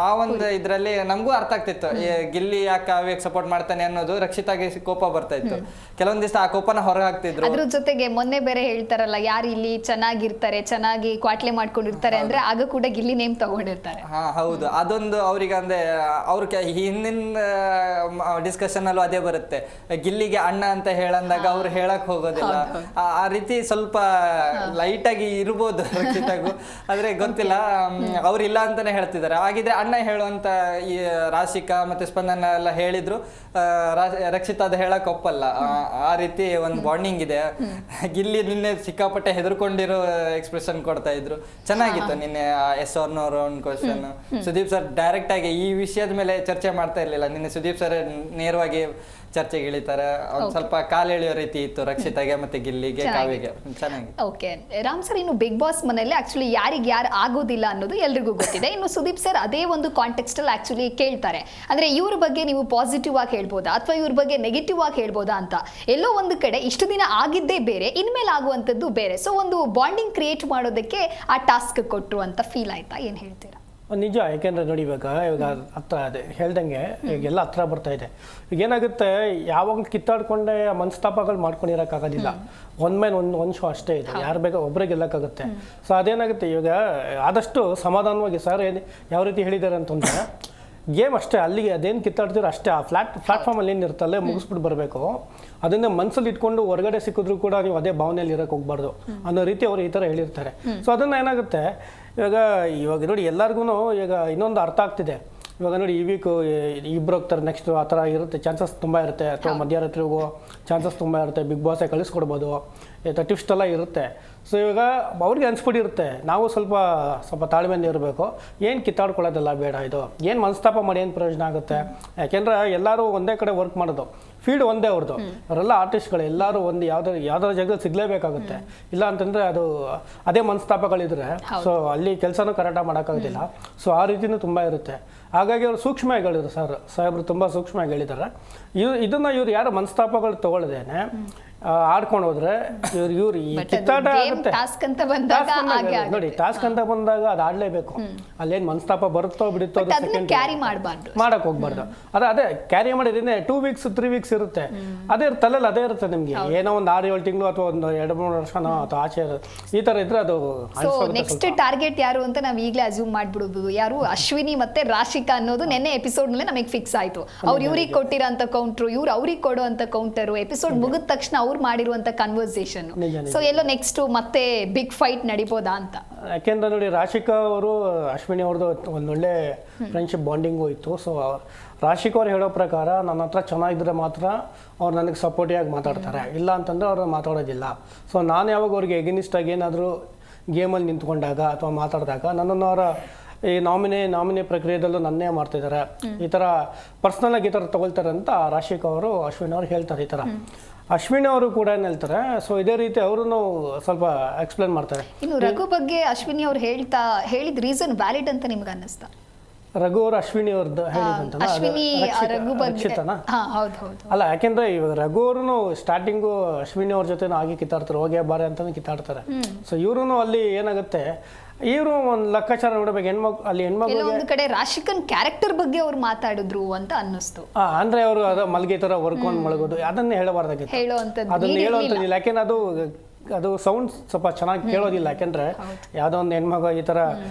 ಆ ಒಂದು ಇದರಲ್ಲಿ ನಮಗೂ ಅರ್ಥ ಆಗ್ತಿತ್ತು. ಗಿಲ್ಲಿ ಯಾಕೆ ಕಾವ್ಯಕ್ಕೆ ಸಪೋರ್ಟ್ ಮಾಡ್ತಾನೆ ಅನ್ನೋದು ರಕ್ಷಿತಾಗೆ ಕೋಪ ಬರ್ತಾ ಇತ್ತು. ಕೆಲವೊಂದಿಷ್ಟು ಆ ಕೋಪನ ಹೊರಗೆ ಹಾಕ್ತಿದ್ರು. ಅದ್ರ ಜೊತೆಗೆ ಮೊನ್ನೆ ಬೇರೆ ಹೇಳ್ತಾರಲ್ಲ, ಯಾರು ಇಲ್ಲಿ ಚೆನ್ನಾಗಿರ್ತಾರೆ, ಚೆನ್ನಾಗಿ ಕ್ವಾಟ್ಲೆ ಮಾಡ್ಕೊಂಡಿರ್ತಾರೆ ಅಂದ್ರೆ ಆಗ ಕೂಡ ಗಿಲ್ಲಿ ನೇಮ್ ತಗೊಂಡಿರ್ತಾರೆ. ಹಾ ಹೌದು, ಅದೊಂದು ಅವ್ರಿಗೆ ಅಂದ್ರೆ ಅವ್ರ ಹಿಂದಿನ ಡಿಸ್ಕಷನ್ ಅಲ್ಲೂ ಅದೇ ಬರುತ್ತೆ. ಗಿಲ್ಲಿಗೆ ಅಣ್ಣ ಅಂತ ಹೇಳಂದಾಗ ಅವ್ರು ಹೇಳಕ್ ಹೋಗೋದಿಲ್ಲ. ಆ ರೀತಿ ಸ್ವಲ್ಪ ಲೈಟ್ ಆಗಿ ಇರ್ಬೋದು ರಕ್ಷಿತಾಗೂ, ಆದ್ರೆ ಗೊತ್ತಿಲ್ಲ. ಅವ್ರಿಲ್ಲ ಅಂತಾನೆ ಹೇಳ್ತಿದ್ದಾರೆ. ಹಾಗಿದ್ರೆ ಅಣ್ಣ ಹೇಳುವಂತ ಈ ರಾಶಿಕಾ ಮತ್ತೆ ಸ್ಪಂದನ ಎಲ್ಲ ಹೇಳಿದ್ರು, ರಕ್ಷಿತಾ ಅದು ಹೇಳಕ್ ಒಪ್ಪಲ್ಲ. ಆ ರೀತಿ ಒಂದು ಬಾಂಡಿಂಗ್ ಇದೆ. ಗಿಲ್ಲಿ ನಿನ್ನೆ ಸಿಕ್ಕಾಪಟ್ಟೆ ಹೆದರ್ಕೊಂಡಿರೋ ಎಕ್ಸ್ಪ್ರೆಷನ್ ಕೊಡ್ತಾ ಇದ್ರು. ಚೆನ್ನಾಗಿತ್ತು ನಿನ್ನೆ yes or no round question. Sudeep sir direct ಆಗಿ ಈ ವಿಷಯದ ಮೇಲೆ ಚರ್ಚೆ ಮಾಡ್ತಾ ಇರ್ಲಿಲ್ಲ. ನಿನ್ನೆ ಸುದೀಪ್ ಸರ್ ನೇರವಾಗಿ ಚರ್ಚೆಗೆ ಇಳಿತಾರೆ. ಒಂದ್ ಸ್ವಲ್ಪ ಕಾಲೆಳೆಯೋ ರೀತಿ ಇತ್ತು ರಕ್ಷಿತಾಗೆ ಮತ್ತೆ ಗಿಲ್ಲಿಗೆ ಕಾವ್ಯಗೆ. ಚೆನ್ನಾಗಿ. ಓಕೆ ರಾಮ್ ಸರ್, ಇನ್ನು ಬಿಗ್ ಬಾಸ್ ಮನೆಯಲ್ಲಿ ಆಕ್ಚುಲಿ ಯಾರಿಗೆ ಯಾರು ಆಗೋದಿಲ್ಲ ಅನ್ನೋದು ಎಲ್ರಿಗೂ ಗೊತ್ತಿದೆ. ಇನ್ನು ಸುದೀಪ್ ಸರ್ ಅದೇ ಒಂದು ಕಾಂಟೆಕ್ಸ್ಟ್ ಅಲ್ಲಿ ಆಕ್ಚುಲಿ ಕೇಳ್ತಾರೆ, ಅಂದ್ರೆ ಇವ್ರ ಬಗ್ಗೆ ನೀವು ಪಾಸಿಟಿವ್ ಆಗಿ ಹೇಳ್ಬೋದಾ ಅಥವಾ ಇವ್ರ ಬಗ್ಗೆ ನೆಗೆಟಿವ್ ಆಗಿ ಹೇಳ್ಬೋದಾ ಅಂತ. ಎಲ್ಲೋ ಒಂದು ಕಡೆ ಇಷ್ಟು ದಿನ ಆಗಿದ್ದೇ ಬೇರೆ, ಇನ್ಮೇಲೆ ಆಗುವಂಥದ್ದು ಬೇರೆ. ಸೊ ಒಂದು ಬಾಂಡಿಂಗ್ ಕ್ರಿಯೇಟ್ ಮಾಡೋದಕ್ಕೆ ಆ ಟಾಸ್ಕ್ ಕೊಟ್ಟರು ಅಂತ ಫೀಲ್ ಆಯ್ತಾ? ಏನ್ ಹೇಳ್ತೀರಾ? ನಿಜ. ಯಾಕೆಂದ್ರೆ ನೋಡಿ, ಇವಾಗ ಹತ್ರ ಅದೇ ಹೇಳ್ದಂಗೆ ಈಗೆಲ್ಲ ಹತ್ರ ಬರ್ತಾ ಇದೆ. ಈಗ ಏನಾಗುತ್ತೆ, ಯಾವಾಗಲೂ ಕಿತ್ತಾಡ್ಕೊಂಡೆ ಮನಸ್ತಾಪಗಳು ಮಾಡ್ಕೊಂಡಿರೋಕ್ಕಾಗೋದಿಲ್ಲ. ಒಂದ್ ಮೇಲೆ ಒಂದು ಶೋ ಅಷ್ಟೇ ಇದೆ. ಯಾರು ಬೇಗ ಒಬ್ಬರೇ ಗೆಲ್ಲಕ್ಕಾಗುತ್ತೆ. ಸೊ ಅದೇನಾಗುತ್ತೆ, ಇವಾಗ ಆದಷ್ಟು ಸಮಾಧಾನವಾಗಿ ಸರ್ ಯಾವ ರೀತಿ ಹೇಳಿದ್ದಾರೆ ಅಂತಂದ್ರೆ, ಗೇಮ್ ಅಷ್ಟೇ, ಅಲ್ಲಿಗೆ ಅದೇನು ಕಿತ್ತಾಡ್ತೀರೋ ಅಷ್ಟೇ. ಆ ಪ್ಲಾಟ್ಫಾರ್ಮಲ್ಲಿ ಏನು ಇರ್ತಲ್ಲೇ ಮುಗಿಸ್ಬಿಟ್ಟು ಬರಬೇಕು. ಅದನ್ನ ಮನಸ್ಸಲ್ಲಿ ಇಟ್ಕೊಂಡು ಹೊರಗಡೆ ಸಿಕ್ಕಿದ್ರು ಕೂಡ ನೀವು ಅದೇ ಭಾವನೆಯಲ್ಲಿ ಇರೋಕೆ ಹೋಗ್ಬಾರ್ದು ಅನ್ನೋ ರೀತಿ ಅವರು ಈ ಥರ ಹೇಳಿರ್ತಾರೆ. ಸೊ ಅದನ್ನ ಏನಾಗುತ್ತೆ, ಇವಾಗ ನೋಡಿ ಎಲ್ಲರಿಗೂ ಈಗ ಇನ್ನೊಂದು ಅರ್ಥ ಆಗ್ತಿದೆ. ಇವಾಗ ನೋಡಿ, ಈ ವೀಕು ಇಬ್ಬರು ಹೋಗ್ತಾರೆ, ನೆಕ್ಸ್ಟ್ ಆ ಥರ ಇರುತ್ತೆ, ಚಾನ್ಸಸ್ ತುಂಬ ಇರುತ್ತೆ. ಅಥವಾ ಮಧ್ಯರಾತ್ರಿ ಹೋಗೋ ಚಾನ್ಸಸ್ ತುಂಬ ಇರುತ್ತೆ. ಬಿಗ್ ಬಾಸೇ ಕಳಿಸ್ಕೊಡ್ಬೋದು, ಟ್ವಿಸ್ಟ್ ಎಲ್ಲ ಇರುತ್ತೆ. ಸೊ ಇವಾಗ ಅವ್ರಿಗೆ ಅನ್ಸ್ಬಿಟ್ಟಿರುತ್ತೆ, ನಾವು ಸ್ವಲ್ಪ ತಾಳ್ಮೆಯಿಂದ ಇರಬೇಕು. ಏನು ಕಿತ್ತಾಡ್ಕೊಳ್ಳೋದೆಲ್ಲ ಬೇಡ. ಇದು ಏನು ಮನಸ್ತಾಪ ಮಾಡಿ ಏನು ಪ್ರಯೋಜನ ಆಗುತ್ತೆ? ಯಾಕೆಂದ್ರೆ ಎಲ್ಲರೂ ಒಂದೇ ಕಡೆ ವರ್ಕ್ ಮಾಡೋದು, ಫೀಲ್ಡ್ ಒಂದೇ ಅವ್ರದ್ದು. ಅವರೆಲ್ಲ ಆರ್ಟಿಸ್ಟ್ಗಳು ಎಲ್ಲರೂ ಒಂದು ಯಾವ್ದಾರ ಜಾಗದಲ್ಲಿ ಸಿಗಲೇಬೇಕಾಗುತ್ತೆ. ಇಲ್ಲ ಅಂತಂದರೆ ಅದು ಅದೇ ಮನಸ್ತಾಪಗಳಿದ್ರೆ ಸೊ ಅಲ್ಲಿ ಕೆಲಸನೂ ಕರೆಕ್ಟಾಗಿ ಮಾಡೋಕ್ಕಾಗೋದಿಲ್ಲ. ಸೊ ಆ ರೀತಿಯೂ ತುಂಬ ಇರುತ್ತೆ. ಹಾಗಾಗಿ ಅವರು ಸೂಕ್ಷ್ಮವಾಗಿ ಹೇಳಿದ್ರು ಸಾಹೇಬರು ತುಂಬ ಸೂಕ್ಷ್ಮವಾಗಿ ಹೇಳಿದ್ದಾರೆ. ಇದನ್ನು ಇವ್ರು ಯಾರು ಮನಸ್ತಾಪಗಳು ತಗೊಳ್ಳದೇನೆ ಆಡ್ಕೊಂಡು ಹೋದ್ರೆ ಇವ್ರು ಈ ಕಿತ್ತಾಟ ಆಗುತ್ತೆ. ನೋಡಿ, ಟಾಸ್ಕ್ ಅಂತ ಬಂದಾಗ ಅದು ಆಡ್ಲೇಬೇಕು. ಅಲ್ಲೇನ್ ಮನಸ್ತಾಪ ಬರುತ್ತೋ ಬಿಡುತ್ತೋ ಮಾಡಕ್ ಹೋಗ್ಬಾರ್ದು. ಅದೇ ಕ್ಯಾರಿ ಮಾಡಿದ್ರೆ 2 ವೀಕ್ಸ್ 3 ವೀಕ್ಸ್ ಇರುತ್ತೆ. ಅದೇ ತಲೆಯಲ್ಲಿ ಅದೇ ಇರುತ್ತೆ ನಿಮ್ಗೆ. ಏನೋ ಒಂದು 6-7 ತಿಂಗಳು ಅಥವಾ ಒಂದು 2-3 ವರ್ಷನೋ ಅಥವಾ ಆಚೆ ಇರುತ್ತೆ. ಈ ತರ ಇದ್ರೆ ಅದು ನೆಕ್ಸ್ಟ್ ಟಾರ್ಗೆಟ್ ಯಾರು ಅಂತ ನಾವ್ ಈಗಲೇ ಅಸ್ಯೂಮ್ ಮಾಡ್ಬಿಡಬಹುದು. ಯಾರು ಅಶ್ವಿನಿ ಮತ್ತೆ ರಾಶಿಕಾ ಅನ್ನೋದು ನೆನ್ನೆ ಎಪಿಸೋಡ್ ನಲ್ಲಿ ನಮಗೆ ಫಿಕ್ಸ್ ಆಯ್ತು. ಅವ್ರು ಇವ್ರಿಗೆ ಕೊಟ್ಟಿರೋಂತ ಕೌಂಟ್ರು, ಇವ್ರು ಅವ್ರಿಗೆ ಕೊಡುವಂತ ಕೌಂಟರು, ಎಪಿಸೋಡ್ ಮುಗಿದ ತಕ್ಷಣ ಅವ್ರು ಮಾಡಿರುವಂತ ಕನ್ವರ್ಸೇಷನ್. ಸೊ ಎಲ್ಲೋ ನೆಕ್ಸ್ಟ್ ಮತ್ತೆ ಬಿಗ್ ಫೈಟ್ ನಡಿಬೋದಾ ಅಂತ. ಯಾಕೆಂದ್ರೆ ನೋಡಿ, ರಾಶಿಕಾ ಅವರು ಅಶ್ವಿನಿ ಅವ್ರದ್ದು ಒಂದೊಳ್ಳೆ ಫ್ರೆಂಡ್ಶಿಪ್ ಬಾಂಡಿಂಗು ಇತ್ತು. ಸೊ ರಾಶಿಕಾ ಅವ್ರು ಹೇಳೋ ಪ್ರಕಾರ ನನ್ನ ಹತ್ರ ಚೆನ್ನಾಗಿದ್ರೆ ಮಾತ್ರ ಅವ್ರು ನನಗೆ ಸಪೋರ್ಟಿವ್ ಆಗಿ ಮಾತಾಡ್ತಾರೆ, ಇಲ್ಲ ಅಂತಂದ್ರೆ ಅವ್ರು ಮಾತಾಡೋದಿಲ್ಲ. ಸೊ ನಾನು ಯಾವಾಗ ಅವ್ರಿಗೆ ಎಗೇನಿಸ್ಟ್ ಆಗಿ ಏನಾದರೂ ಗೇಮಲ್ಲಿ ನಿಂತ್ಕೊಂಡಾಗ ಅಥವಾ ಮಾತಾಡಿದಾಗ ನನ್ನನ್ನು ಅವರ ಈ ನಾಮಿನಿ ಪ್ರಕ್ರಿಯೆದಲ್ಲೂ ನನ್ನೇ ಮಾಡ್ತಿದ್ದಾರೆ. ಈ ಥರ ಪರ್ಸ್ನಲ್ ಆಗಿ ಈ ಥರ ತಗೊಳ್ತಾರೆ ಅಂತ ರಾಶಿಕಾ ಅವರು ಅಶ್ವಿನಿ ಅವ್ರು ಹೇಳ್ತಾರೆ. ಈ ಥರ ಅಶ್ವಿನಿ ಅವರು ಕೂಡ ಏನ್ ಹೇಳ್ತಾರೆ. ಸೊ ಇದೇ ರೀತಿ ಅವರು ಸ್ವಲ್ಪ ಎಕ್ಸ್ಪ್ಲೇನ್ ಮಾಡ್ತಾರೆ. ಇನ್ನು ರಘು ಬಗ್ಗೆ ಅಶ್ವಿನಿ ಅವ್ರು ಹೇಳಿದ ರೀಸನ್ ವ್ಯಾಲಿಡ್ ಅಂತ ನಿಮ್ಗೆ ಅನ್ನಿಸ್ತಾ? ರಘು ಅವರು ಅಶ್ವಿನಿ ಅವ್ರದ್ದು ಅಲ್ಲ, ಯಾಕೆಂದ್ರೆ ಇವಾಗ ರಘು ಅವರು ಸ್ಟಾರ್ಟಿಂಗು ಅಶ್ವಿನಿ ಅವ್ರ ಜೊತೆ ಆಗಿ ಕಿತ್ತಾಡ್ತಾರೆ, ಹೋಗೇ ಬಾರೆ ಅಂತಾನೆ ಕಿತ್ತಾಡ್ತಾರೆ. ಸೊ ಇವರು ಅಲ್ಲಿ ಏನಾಗುತ್ತೆ, ಇವರು ಒಂದು ಲೆಕ್ಕಾಚಾರ ನೋಡ್ಬೇಕು. ಹೆಣ್ಮಕ್ಳು ಒಂದು ಕಡೆ ರಾಶಿಕನ್ ಕ್ಯಾರೆಕ್ಟರ್ ಬಗ್ಗೆ ಅವ್ರು ಮಾತಾಡಿದ್ರು ಅಂತ ಅನ್ನಿಸ್ತು. ಅಂದ್ರೆ ಅವರು ಅದ ಮಲ್ಗೆ ತರ ವರ್ಕೊಂಡ್ ಮಲಗೋದು ಅದನ್ನೇ ಹೇಳಬಾರ್ದಾಗಿತ್ತು, ಅದನ್ನ ಹೇಳುವಂತದ್ದಿಲ್ಲ. ಯಾಕೆಂದ್ರೆ ಅದು ಸೌಂಡ್ ಸ್ವಲ್ಪ ಚೆನ್ನಾಗಿ ಕೇಳೋದಿಲ್ಲ. ಯಾಕೆಂದ್ರೆ ಯಾವ್ದೋ ಒಂದು ಹೆಣ್ಮಗ ಈ ತರ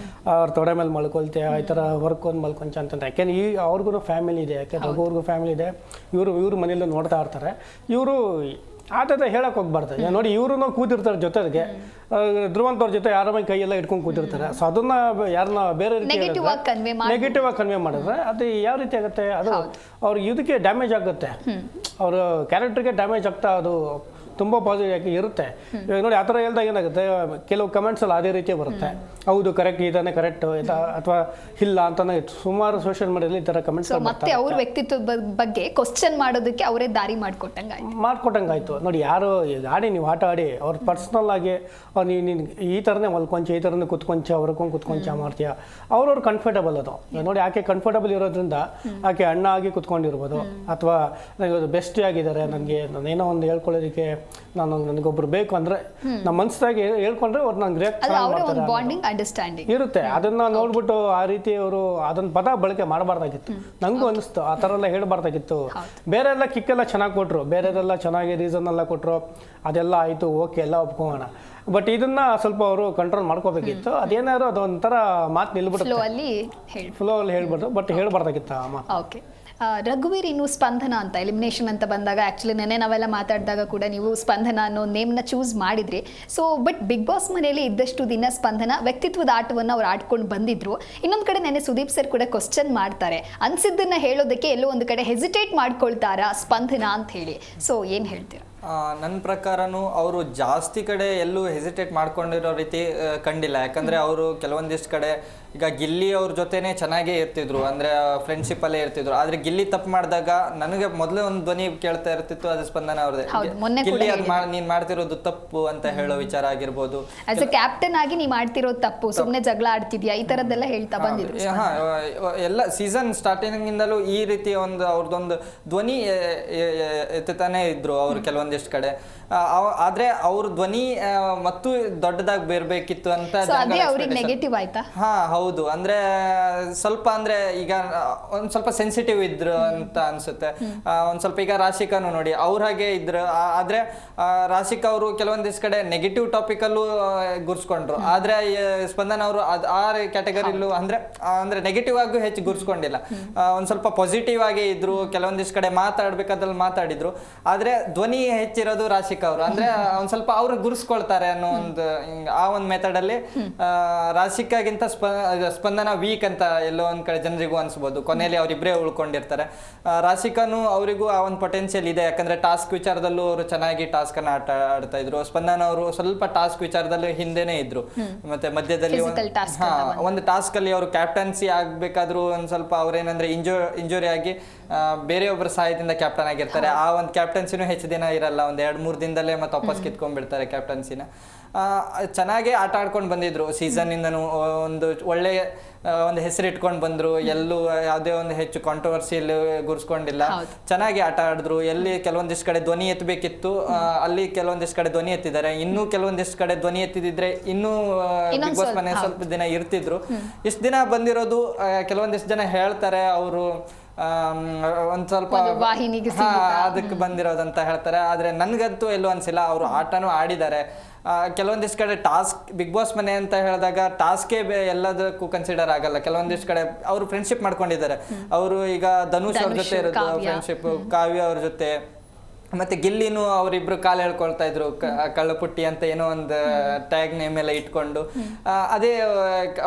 ಅವ್ರ ತೊಡೆ ಮೇಲೆ ಮಲ್ಕೊಳ್ತೇವೆ, ಈ ತರ ವರ್ಕೊಂಡ್ ಮಲ್ಕೊಂಚ ಅಂತಂದ್ರೆ. ಯಾಕೆಂದ್ರೆ ಅವ್ರಿಗೂ ಫ್ಯಾಮಿಲಿ ಇದೆ, ಯಾಕೆಂದ್ರೆ ಅವ್ರಿಗೂ ಫ್ಯಾಮಿಲಿ ಇದೆ. ಇವ್ರು ಮನೇಲಿ ನೋಡ್ತಾ ಇರ್ತಾರೆ. ಇವರು ಆತ ಹೇಳಕ್ ಹೋಗ್ಬಾರ್ದು. ನೋಡಿ, ಇವರು ಕೂತಿರ್ತಾರೆ ಜೊತೆಗೆ, ಧ್ರುವಂತವ್ರ ಜೊತೆ ಯಾರ ಮೇಲೆ ಕೈಯೆಲ್ಲ ಇಟ್ಕೊಂಡು ಕೂತಿರ್ತಾರೆ. ಸೊ ಅದನ್ನ ಯಾರನ್ನ ಬೇರೆ ರೀತಿ ನೆಗೆಟಿವ್ ಆಗಿ ಕನ್ವೆ ಮಾಡಿದ್ರೆ ಅದು ಯಾವ ರೀತಿ ಆಗುತ್ತೆ, ಅದು ಅವ್ರಿಗೆ ಇದಕ್ಕೆ ಡ್ಯಾಮೇಜ್ ಆಗುತ್ತೆ, ಅವ್ರ ಕ್ಯಾರೆಕ್ಟರ್ಗೆ ಡ್ಯಾಮೇಜ್ ಆಗ್ತಾ ಅದು ತುಂಬ ಪಾಸಿಟಿವ್ ಇರುತ್ತೆ. ಇವಾಗ ನೋಡಿ ಆ ಥರ ಹೇಳ್ದಾಗ ಏನಾಗುತ್ತೆ, ಕೆಲವು ಕಮೆಂಟ್ಸಲ್ಲಿ ಅದೇ ರೀತಿ ಬರುತ್ತೆ, ಹೌದು ಕರೆಕ್ಟ್ ಇದನ್ನೇ ಕರೆಕ್ಟ್ ಅಥವಾ ಇಲ್ಲ ಅಂತಾನೆ ಸುಮಾರು ಸೋಷಿಯಲ್ ಮೀಡಿಯಾದಲ್ಲಿ ಈ ಥರ ಕಮೆಂಟ್ಸ್ ಮತ್ತೆ ಅವ್ರ ವ್ಯಕ್ತಿತ್ವ ಬಗ್ಗೆ ಕ್ವಶನ್ ಮಾಡೋದಕ್ಕೆ ಅವರೇ ದಾರಿ ಮಾಡ್ಕೊಟ್ಟಂಗಾಯ್ತು. ನೋಡಿ ಯಾರು ಈಗ ಆಡಿ ನೀವು ಆಟ ಆಡಿ ಅವ್ರ ಪರ್ಸ್ನಲ್ ಆಗಿ ನೀನು ಈ ಥರನೇ ಮಲ್ಕೊಂಚ ಈ ಥರನೇ ಕುತ್ಕೊಂಚ ಅವ್ರಕೊಂಡ್ ಕುತ್ಕೊಂಚ ಮಾಡ್ತೀಯ, ಅವ್ರವ್ರು ಕಂಫರ್ಟಬಲ್ ಅದು. ನೋಡಿ ಆಕೆ ಕಂಫರ್ಟಬಲ್ ಇರೋದ್ರಿಂದ ಆಕೆ ಅಣ್ಣ ಆಗಿ ಕುತ್ಕೊಂಡಿರ್ಬೋದು, ಅಥವಾ ನನಗೆ ಬೆಸ್ಟ್ ಆಗಿದ್ದಾರೆ, ನನಗೆ ನಾನೇನೋ ಒಂದು ಹೇಳ್ಕೊಳ್ಳೋದಕ್ಕೆ ನನಗೊಬ್ರು ಬೇಕು ಅಂದ್ರೆ ನಮ್ಮ ಮನಸ್ಸಾಗಿ ಹೇಳ್ಕೊಂಡ್ರೆ ಅವ್ರು ನಂಗೆ ರಿಯಾಕ್ಟ್ ಇರುತ್ತೆ. ಅದನ್ನ ನೋಡ್ಬಿಟ್ಟು ಆ ರೀತಿ ಅವರು ಅದನ್ನ ಪದ ಬಳಕೆ ಮಾಡಬಾರ್ದಾಗಿತ್ತು. ನಂಗೂ ಅನಿಸ್ತು ಆ ಥರ ಎಲ್ಲ ಹೇಳ್ಬಾರ್ದಾಗಿತ್ತು. ಬೇರೆ ಎಲ್ಲ ಕಿಕ್ಕೆಲ್ಲ ಚೆನ್ನಾಗಿ ಕೊಟ್ರು, ಬೇರೆದೆಲ್ಲ ಚೆನ್ನಾಗಿ ರೀಸನ್ ಎಲ್ಲ ಕೊಟ್ಟರು, ಅದೆಲ್ಲ ಆಯಿತು, ಓಕೆ ಎಲ್ಲ ಒಪ್ಕೊಳ್ಳೋಣ. ಬಟ್ ಇದನ್ನ ಸ್ವಲ್ಪ ಅವರು ಕಂಟ್ರೋಲ್ ಮಾಡ್ಕೋಬೇಕಿತ್ತು. ಅದೇನಾದ್ರು ಅದೊಂಥರ ಮಾತು ನಿಲ್ಬಿಡುತ್ತೆ, ಫ್ಲೋ ಅಲ್ಲಿ ಹೇಳ್ಬಾರ್ದು, ಬಟ್ ಹೇಳ್ಬಾರ್ದಾಗಿತ್ತು ಆ ಮಾತು. ಓಕೆ, ರಘುವೀರ್ ಇನ್ನು ಸ್ಪಂದನ ಅಂತ ಎಲಿಮಿನೇಷನ್ ಅಂತ ಬಂದಾಗ ಆ್ಯಕ್ಚುಲಿ ನೆನೆ ನಾವೆಲ್ಲ ಮಾತಾಡಿದಾಗ ಕೂಡ ನೀವು ಸ್ಪಂದನ ಅನ್ನೋ ನೇಮ್ನ ಚೂಸ್ ಮಾಡಿದ್ರಿ. ಸೊ ಬಟ್ ಬಿಗ್ ಬಾಸ್ ಮನೆಯಲ್ಲಿ ಇದ್ದಷ್ಟು ದಿನ ಸ್ಪಂದನ ವ್ಯಕ್ತಿತ್ವದ ಆಟವನ್ನು ಅವ್ರು ಆಡ್ಕೊಂಡು ಬಂದಿದ್ರು. ಇನ್ನೊಂದು ಕಡೆ ನೆನೆ ಸುದೀಪ್ ಸರ್ ಕೂಡ ಕ್ವಶನ್ ಮಾಡ್ತಾರೆ, ಅನ್ಸಿದ್ದನ್ನ ಹೇಳೋದಕ್ಕೆ ಎಲ್ಲೋ ಒಂದು ಕಡೆ ಹೆಸಿಟೇಟ್ ಮಾಡ್ಕೊಳ್ತಾರಾ ಸ್ಪಂದನ ಅಂತ ಹೇಳಿ. ಸೊ ಏನು ಹೇಳ್ತೀರಾ? ನನ್ನ ಪ್ರಕಾರನೂ ಅವರು ಜಾಸ್ತಿ ಕಡೆ ಎಲ್ಲೂ ಹೆಸಿಟೇಟ್ ಮಾಡ್ಕೊಂಡಿರೋ ರೀತಿ ಕಂಡಿಲ್ಲ. ಯಾಕಂದರೆ ಅವರು ಕೆಲವೊಂದಿಷ್ಟು ಕಡೆ ಈಗ ಗಿಲ್ಲಿ ಅವ್ರ ಜೊತೆನೇ ಚೆನ್ನಾಗೇ ಇರ್ತಿದ್ರು, ಅಂದರೆ ಫ್ರೆಂಡ್ಶಿಪ್ಪಲ್ಲೇ ಇರ್ತಿದ್ರು. ಆದರೆ ಗಿಲ್ಲಿ ತಪ್ಪು ಮಾಡಿದಾಗ ನನಗೆ ಮೊದಲೇ ಒಂದು ಧ್ವನಿ ಕೇಳ್ತಾ ಇರ್ತಿತ್ತು, ಅದು ಸ್ಪಂದನ ಅವ್ರದ್ದೇ. ಗಿಲ್ಲಿ ಅದು ನೀನು ಮಾಡ್ತಿರೋದು ತಪ್ಪು ಅಂತ ಹೇಳೋ ವಿಚಾರ ಆಗಿರ್ಬೋದು. ಆಸ್ ಎ ಕ್ಯಾಪ್ಟನ್ ಆಗಿ ನೀವು ಮಾಡ್ತಿರೋದು ತಪ್ಪು, ಸುಮ್ಮನೆ ಜಗಳ ಆಡ್ತಿದ್ಯಾ, ಈ ಥರದ್ದೆಲ್ಲ ಹೇಳ್ತಾ ಬಂದಿದ್ರು. ಎಲ್ಲ ಸೀಸನ್ ಸ್ಟಾರ್ಟಿಂಗಿಂದಲೂ ಈ ರೀತಿ ಒಂದು ಅವ್ರದ್ದೊಂದು ಧ್ವನಿ ಎತ್ತಾನೆ ಇದ್ರು ಅವರು ಕೆಲವೊಂದಿಷ್ಟು ಕಡೆ. ಆದ್ರೆ ಅವ್ರ ಧ್ವನಿ ಮತ್ತು ದೊಡ್ಡದಾಗಿ ಬೇರ್ಬೇಕಿತ್ತು ಅಂತ ನೆಗೆಟಿವ್ ಆಯ್ತಾ? ಹೌದು. ಅಂದ್ರೆ ಸ್ವಲ್ಪ ಅಂದ್ರೆ ಈಗ ಒಂದ್ ಸ್ವಲ್ಪ ಸೆನ್ಸಿಟಿವ್ ಇದ್ರು ಅಂತ ಅನ್ಸುತ್ತೆ. ಒಂದ್ ಸ್ವಲ್ಪ ಈಗ ರಾಶಿಕಾನು ನೋಡಿ ಅವ್ರ ಹಾಗೆ ಇದ್ರು, ಆದ್ರೆ ರಾಶಿಕಾ ಅವರು ಕೆಲವೊಂದಿಷ್ಟು ಕಡೆ ನೆಗೆಟಿವ್ ಟಾಪಿಕ್ ಅಲ್ಲೂ ಗುರ್ಸ್ಕೊಂಡ್ರು. ಆದ್ರೆ ಸ್ಪಂದನ ಅವರು ಆ ಕ್ಯಾಟಗರಿಲೂ ಅಂದ್ರೆ ನೆಗೆಟಿವ್ ಆಗೂ ಹೆಚ್ಚು ಗುರ್ಸ್ಕೊಂಡಿಲ್ಲ, ಒಂದ್ ಸ್ವಲ್ಪ ಪಾಸಿಟಿವ್ ಆಗೇ ಇದ್ರು. ಕೆಲವೊಂದಿಷ್ಟು ಕಡೆ ಮಾತಾಡ್ಬೇಕಾದ್ರಲ್ಲಿ ಮಾತಾಡಿದ್ರು, ಆದ್ರೆ ಧ್ವನಿ ಹೆಚ್ಚಿರೋದು ರಾಶಿಕಾ ಅವರು. ಅಂದ್ರೆ ಒಂದ್ ಸ್ವಲ್ಪ ಅವ್ರು ಗುರ್ಸ್ಕೊಳ್ತಾರೆ ಅನ್ನೋ ಒಂದು ಆ ಒಂದು ಮೆಥಡ್ ಅಲ್ಲಿ ರಾಶಿಕಾಗಿಂತ ಸ್ಪಂದನ ವೀಕ್ ಅಂತ ಎಲ್ಲೋ ಒಂದ್ ಕಡೆ ಜನರಿಗೂ ಅನ್ಸ್ಬೋದು. ಕೊನೆಯಲ್ಲಿ ಅವ್ರಿಬ್ರೇ ಉಳ್ಕೊಂಡಿರ್ತಾರೆ. ರಾಶಿಕಾನು ಅವರಿಗೂ ಆ ಒಂದು ಪೊಟೆನ್ಶಿಯಲ್ ಇದೆ, ಯಾಕಂದ್ರೆ ಟಾಸ್ಕ್ ವಿಚಾರದಲ್ಲೂ ಅವರು ಚೆನ್ನಾಗಿ ಟಾಸ್ಕ್ ಅನ್ನ ಆಡ್ತಾ ಇದ್ರು. ಸ್ಪಂದನ ಅವರು ಸ್ವಲ್ಪ ಟಾಸ್ಕ್ ವಿಚಾರದಲ್ಲಿ ಹಿಂದೆನೆ ಇದ್ರು, ಮತ್ತೆ ಮಧ್ಯದಲ್ಲಿ ಒಂದು ಟಾಸ್ಕ್ ಅಲ್ಲಿ ಅವರು ಕ್ಯಾಪ್ಟನ್ಸಿ ಆಗ್ಬೇಕಾದ್ರೂ ಒಂದ್ ಸ್ವಲ್ಪ ಅವ್ರೇನಂದ್ರೆ ಇಂಜುರಿ ಆಗಿ ಬೇರೆಯೊಬ್ಬರ ಸಹಾಯದಿಂದ ಕ್ಯಾಪ್ಟನ್ ಆಗಿರ್ತಾರೆ. ಆ ಒಂದು ಕ್ಯಾಪ್ಟನ್ಸಿನೂ ಹೆಚ್ಚು ದಿನ ಇರಲ್ಲ, ಒಂದ್ 2-3 ದಿನದಲ್ಲೇ ಮತ್ತೆ ವಾಪಸ್ ಕಿತ್ಕೊಂಡ್ಬಿಡ್ತಾರೆ ಕ್ಯಾಪ್ಟನ್ಸಿನ. ಚೆನ್ನಾಗೇ ಆಟ ಆಡ್ಕೊಂಡು ಬಂದಿದ್ರು ಸೀಸನ್ ಇಂದನು. ಒಂದು ಒಳ್ಳೆ ಒಂದು ಹೆಸರು ಇಟ್ಕೊಂಡು ಬಂದ್ರು, ಎಲ್ಲೂ ಯಾವುದೇ ಒಂದು ಹೆಚ್ಚು ಕಾಂಟ್ರವರ್ಸಿಯಲ್ ಗುರ್ಸ್ಕೊಂಡಿಲ್ಲ, ಚೆನ್ನಾಗಿ ಆಟ ಆಡಿದ್ರು. ಎಲ್ಲಿ ಕೆಲವೊಂದಿಷ್ಟು ಕಡೆ ಧ್ವನಿ ಎತ್ತಬೇಕಿತ್ತು ಅಲ್ಲಿ ಕೆಲವೊಂದಿಷ್ಟು ಕಡೆ ಧ್ವನಿ ಎತ್ತಿದ್ದಾರೆ. ಇನ್ನೂ ಕೆಲವೊಂದಿಷ್ಟು ಕಡೆ ಧ್ವನಿ ಎತ್ತಿದ್ರೆ ಇನ್ನೂ ಬಿಗ್ ಬಾಸ್ ಮನೆ ಸ್ವಲ್ಪ ದಿನ ಇರ್ತಿದ್ರು. ಇಷ್ಟು ದಿನ ಬಂದಿರೋದು ಕೆಲವೊಂದಿಷ್ಟು ಜನ ಹೇಳ್ತಾರೆ ಅವರು ಒಂದ್ ಸ್ವಲ್ಪ ಅದಕ್ಕೆ ಬಂದಿರೋದಂತ ಹೇಳ್ತಾರೆ. ಆದ್ರೆ ನನ್ಗಂತೂ ಎಲ್ಲೂ ಅನ್ಸಿಲ್ಲ, ಅವರು ಆಟನೂ ಆಡಿದ್ದಾರೆ. ಕೆಲವೊಂದಿಷ್ಟು ಕಡೆ ಟಾಸ್ಕ್ ಬಿಗ್ ಬಾಸ್ ಮನೆ ಅಂತ ಹೇಳಿದಾಗ ಟಾಸ್ಕೇ ಎಲ್ಲದಕ್ಕೂ ಕನ್ಸಿಡರ್ ಆಗಲ್ಲ. ಕೆಲವೊಂದಿಷ್ಟು ಕಡೆ ಅವರು ಫ್ರೆಂಡ್ಶಿಪ್ ಮಾಡ್ಕೊಂಡಿದ್ದಾರೆ. ಅವರು ಈಗ ಧನುಷ್ ಅವ್ರ ಜೊತೆ ಇರೋದು ಫ್ರೆಂಡ್ಶಿಪ್, ಕಾವ್ಯ ಅವ್ರ ಜೊತೆ, ಮತ್ತೆ ಗಿಲ್ಲಿನೂ ಅವರಿಬ್ರು ಕಾಲು ಹೇಳ್ಕೊಳ್ತಾ ಇದ್ರು, ಕಳ್ಳಪುಟ್ಟಿ ಅಂತ ಏನೋ ಒಂದು ಟ್ಯಾಗ್ ನೇಮ್ ಎಲ್ಲ ಇಟ್ಕೊಂಡು ಅದೇ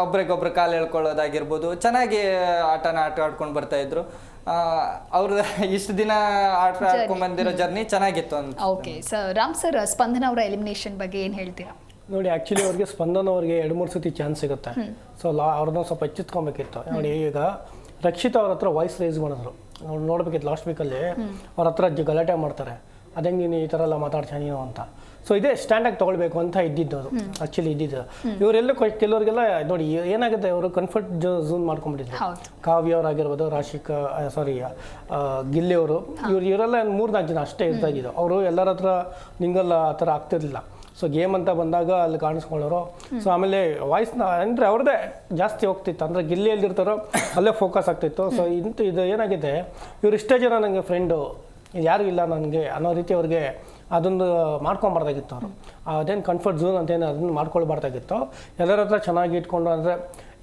ಒಬ್ರಿಗೊಬ್ರು ಕಾಲು ಹೇಳ್ಕೊಳ್ಳೋದಾಗಿರ್ಬೋದು. ಚೆನ್ನಾಗಿ ಆಟ ಆಡ್ಕೊಂಡು ಬರ್ತಾ ಇದ್ರು. ಅವ್ರ ಇಷ್ಟು ದಿನ ಆಟ ಆಡ್ಕೊಂಡ್ ಬಂದಿರೋ ಜರ್ನಿ ಚೆನ್ನಾಗಿತ್ತು ಅಂತ. ಓಕೆ ಸರ್, ರಾಮ್ ಸರ್, ಸ್ಪಂದನ ಅವರ ಎಲಿಮಿನೇಷನ್ ಬಗ್ಗೆ ಏನ್ ಹೇಳ್ತೀರಾ? ನೋಡಿ ಆಕ್ಚುಲಿ ಅವ್ರಿಗೆ ಸ್ಪಂದನ ಅವ್ರಿಗೆ 2-3 ಸತಿ ಚಾನ್ಸ್ ಸಿಗುತ್ತೆ. ಸೊ ಅವ್ರನ್ನ ಸ್ವಲ್ಪ ಎಚ್ಚೆತ್ಕೊಬೇಕಿತ್ತು. ನೋಡಿ ಈಗ ರಕ್ಷಿತಾ ಅವ್ರ ಹತ್ರ ವಾಯ್ಸ್ ರೈಸ್ ಮಾಡಿದ್ರು, ನೋಡ್ಬೇಕಿತ್ತು ಲಾಸ್ಟ್ ವೀಕಲ್ಲಿ. ಅವ್ರ ಹತ್ರ ಗಲಾಟೆ ಮಾಡ್ತಾರೆ, ಅದಂಗೆ ನೀನು ಈ ಥರ ಎಲ್ಲ ಮಾತಾಡ್ತಾ ನೀನು ಅಂತ. ಸೊ ಇದೇ ಸ್ಟ್ಯಾಂಡಾಗಿ ತೊಗೊಳ್ಬೇಕು ಅಂತ ಇದ್ದಿದ್ದು, ಅದು ಆ್ಯಕ್ಚುಲಿ ಇದ್ದಿದ್ದು. ಇವರೆಲ್ಲ ಕೆಲವರಿಗೆಲ್ಲ ನೋಡಿ ಏನಾಗುತ್ತೆ, ಅವರು ಕಂಫರ್ಟ್ ಝೋನ್ ಮಾಡ್ಕೊಂಡ್ಬಿಟ್ಟಿದ್ರು. ಕಾವ್ಯ ಅವರಾಗಿರ್ಬೋದು, ರಾಶಿಕಾ ಗಿಲ್ಲಿ ಅವರು, ಇವರೆಲ್ಲ 3-4 ಜನ ಅಷ್ಟೇ ಇರ್ತಾ ಇದ್ದಿದ್ದು. ಅವರು ಎಲ್ಲರ ಹತ್ರ ನಿಂಗಲ್ಲ ಆ ಥರ ಆಗ್ತಿರ್ಲಿಲ್ಲ. ಸೊ ಗೇಮ್ ಅಂತ ಬಂದಾಗ ಅಲ್ಲಿ ಕಾಣಿಸ್ಕೊಳ್ಳೋರು. ಸೊ ಆಮೇಲೆ ವಾಯ್ಸ್ನ ಅಂದರೆ ಅವ್ರದ್ದೇ ಜಾಸ್ತಿ ಹೋಗ್ತಿತ್ತು, ಅಂದರೆ ಗಿಲ್ಲಿ ಎಲ್ಲಿರ್ತಾರೋ ಅಲ್ಲೇ ಫೋಕಸ್ ಆಗ್ತಿತ್ತು. ಸೊ ಇದು ಏನಾಗಿದೆ, ಇವ್ರು ಇಷ್ಟೇ ಜನ ನನಗೆ ಫ್ರೆಂಡು, ಯಾರು ಇಲ್ಲ ನನಗೆ ಅನ್ನೋ ರೀತಿ ಅವ್ರಿಗೆ ಅದೊಂದು ಮಾಡ್ಕೊಬಾರ್ದಾಗಿತ್ತು. ಅವರು ಅದೇನು ಕಂಫರ್ಟ್ ಝೋನ್ ಅಂತೇನು ಅದನ್ನು ಮಾಡ್ಕೊಳ್ಬಾರ್ದಾಗಿತ್ತು. ಎಲ್ಲರ ಹತ್ರ ಚೆನ್ನಾಗಿ ಇಟ್ಕೊಂಡು, ಅಂದರೆ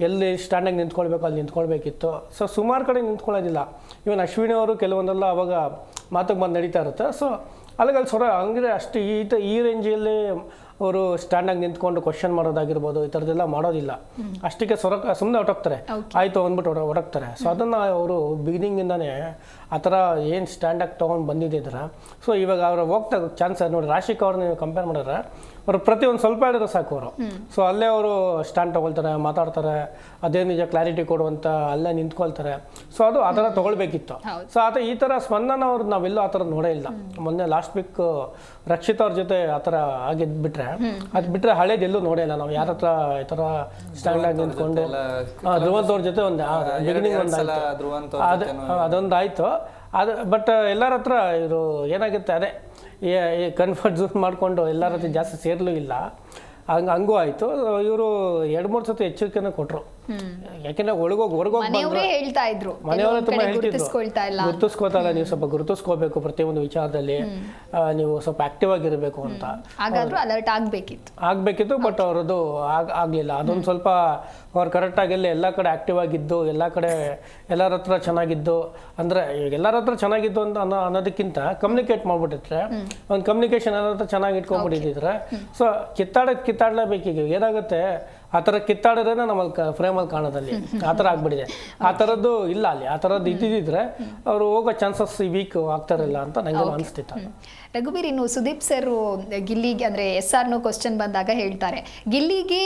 ಎಲ್ಲಿ ಸ್ಟ್ಯಾಂಡಾಗಿ ನಿಂತ್ಕೊಳ್ಬೇಕು ಅಲ್ಲಿ ನಿಂತ್ಕೊಳ್ಬೇಕಿತ್ತು. ಸೊ ಸುಮಾರು ಕಡೆ ನಿಂತ್ಕೊಳ್ಳೋದಿಲ್ಲ. ಇವನ್ ಅಶ್ವಿನಿ ಅವರು ಕೆಲವೊಂದೆಲ್ಲ ಅವಾಗ ಮಾತಿಗೆ ಬಂದು ನಡೀತಾ ಇರುತ್ತೆ. ಸೊ ಅಲ್ಲಿಗೆ ಅಲ್ಲಿ ಹಂಗೆ ಅಷ್ಟು ಈ ರೇಂಜಲ್ಲಿ ಅವರು ಸ್ಟ್ಯಾಂಡಾಗಿ ನಿಂತ್ಕೊಂಡು ಕ್ವಶನ್ ಮಾಡೋದಾಗಿರ್ಬೋದು, ಈ ಥರದ್ದೆಲ್ಲ ಮಾಡೋದಿಲ್ಲ. ಅಷ್ಟಕ್ಕೆ ಸುಮ್ಮನೆ ಹೊರಟೋಗ್ತಾರೆ, ಆಯಿತು ಅಂದ್ಬಿಟ್ಟು ಹೊರಗ್ತಾರೆ. ಸೊ ಅದನ್ನು ಅವರು ಬಿಗಿನಿಂಗಿಂದನೇ ಆ ಥರ ಏನು ಸ್ಟ್ಯಾಂಡಾಗಿ ತೊಗೊಂಡು ಬಂದಿದ್ದಾರೆ. ಸೊ ಇವಾಗ ಅವ್ರು ಹೋಗ್ತಾ ಚಾನ್ಸ್ ನೋಡಿ, ರಾಶಿಕ್ ಅವ್ರನ್ನ ನೀವು ಕಂಪೇರ್ ಮಾಡಿದ್ರೆ ಅವರು ಪ್ರತಿಯೊಂದು ಸ್ವಲ್ಪ ಹೇಳಿದ್ರೆ ಸಾಕು ಅವರು. ಸೊ ಅಲ್ಲೇ ಅವರು ಸ್ಟ್ಯಾಂಡ್ ತೊಗೊಳ್ತಾರೆ, ಮಾತಾಡ್ತಾರೆ, ಅದೇ ನಿಜ ಕ್ಲಾರಿಟಿ ಕೊಡುವಂಥ ಅಲ್ಲೇ ನಿಂತ್ಕೊಳ್ತಾರೆ. ಸೊ ಅದು ಆ ಥರ ತೊಗೊಳ್ಬೇಕಿತ್ತು. ಸೊ ಈ ಥರ ಸ್ಪಂದನ ಅವ್ರು ನಾವೆಲ್ಲೂ ಆ ಥರ ನೋಡೇ ಇಲ್ಲ. ಮೊನ್ನೆ ಲಾಸ್ಟ್ ವೀಕ್ ರಕ್ಷಿತ್ ಅವ್ರ ಜೊತೆ ಆ ಥರ ಆಗಿದ್ದು ಬಿಟ್ರೆ, ಅದು ಬಿಟ್ಟರೆ ಹಳೇದೆಲ್ಲೂ ನೋಡೇ ಇಲ್ಲ ನಾವು. ಯಾರ ಹತ್ರ ಈ ಥರ ಸ್ಟ್ಯಾಂಡ್ ಆಗಿ ನಿಂತ್ಕೊಂಡು ಧ್ರುವಂತ್ ಅವ್ರ ಜೊತೆ ಒಂದು ಬಿಗಿನಿಂಗ್ ಒಂದು ಅದೊಂದು ಆಯಿತು. ಬಟ್ ಎಲ್ಲರ ಹತ್ರ ಇವರು ಏನಾಗುತ್ತೆ ಅದೇ ಕನ್ಫರ್ಟ್ ಝೋನ್ ಮಾಡಿಕೊಂಡು ಎಲ್ಲರ ಹತ್ರ ಜಾಸ್ತಿ ಸೇರ್ಲೂ ಇಲ್ಲ. ಹಂಗೂ ಆಯಿತು. ಇವರು 2-3 ಸತಿ ಎಚ್ಚರಿಕೆನ ಕೊಟ್ಟರು. ಯಾಕೆಂದ್ರೆ ಮನೆಯವರೇ ಹೇಳ್ತಾ ಇದ್ರು, ಮನೆಯವರೇ ತುಂಬ ಹೇಳ್ತಿದ್ರು, ಗುರುತಿಸ್ಕೋತಾ ಇಲ್ಲ, ನೀವು ಸ್ವಲ್ಪ ಗುರುತಿಸ್ಕೋಬೇಕು ಪ್ರತಿಯೊಂದು ವಿಚಾರದಲ್ಲಿ, ನೀವು ಸ್ವಲ್ಪ ಆಕ್ಟಿವ್ ಆಗಿರಬೇಕು ಅಂತ. ಹಾಗಾದ್ರೂ ಅಲರ್ಟ್ ಆಗ್ಬೇಕಿತ್ತು. ಬಟ್ ಅವರದು ಆಗ್ಲಿಲ್ಲ. ಅದೊಂದು ಸ್ವಲ್ಪ ಅವ್ರು ಕರೆಕ್ಟಾಗಿ ಎಲ್ಲ ಕಡೆ ಆಕ್ಟಿವ್ ಆಗಿದ್ದು, ಎಲ್ಲ ಕಡೆ ಎಲ್ಲರ ಹತ್ರ ಚೆನ್ನಾಗಿದ್ದು, ಅಂದ್ರೆ ಎಲ್ಲರ ಹತ್ರ ಚೆನ್ನಾಗಿದ್ದು ಅಂತ ಅನ್ನೋದಕ್ಕಿಂತ ಕಮ್ಯುನಿಕೇಟ್ ಮಾಡ್ಬಿಟ್ಟಿದ್ರೆ, ಒಂದು ಕಮ್ಯುನಿಕೇಶನ್ ಎಲ್ಲರ ಹತ್ರ ಚೆನ್ನಾಗಿ ಇಟ್ಕೊಂಡ್ಬಿಟ್ಟಿದ್ರೆ, ಸೊ ಕಿತ್ತಾಡ್ಲೇಬೇಕೀಗ. ಏನಾಗುತ್ತೆ, ಆ ಥರ ಕಿತ್ತಾಡಿದ್ರೆ ನಮ್ಮಲ್ಲಿ ಫ್ರೇಮಲ್ಲಿ ಕಾಣೋದಲ್ಲಿ ಆ ಥರ ಆಗ್ಬಿಟ್ಟಿದೆ. ಆ ಥರದ್ದು ಇಲ್ಲ ಅಲ್ಲಿ. ಆ ಥರದ್ದು ಇದ್ದಿದ್ರೆ ಅವರು ಹೋಗೋ ಚಾನ್ಸಸ್ ಈ ವೀಕ್ ಆಗ್ತಾರಿಲ್ಲ ಅಂತ ನಂಗೆ ಅನಿಸ್ತಿತ್ತು. ರಘುವೀರ್, ಇನ್ನು ಸುದೀಪ್ ಸರ್ ಗಿಲ್ಲಿಗೆ ಅಂದ್ರೆ SR ನೋ ಕ್ವಶನ್ ಬಂದಾಗ ಹೇಳ್ತಾರೆ, ಗಿಲ್ಲಿಗೆ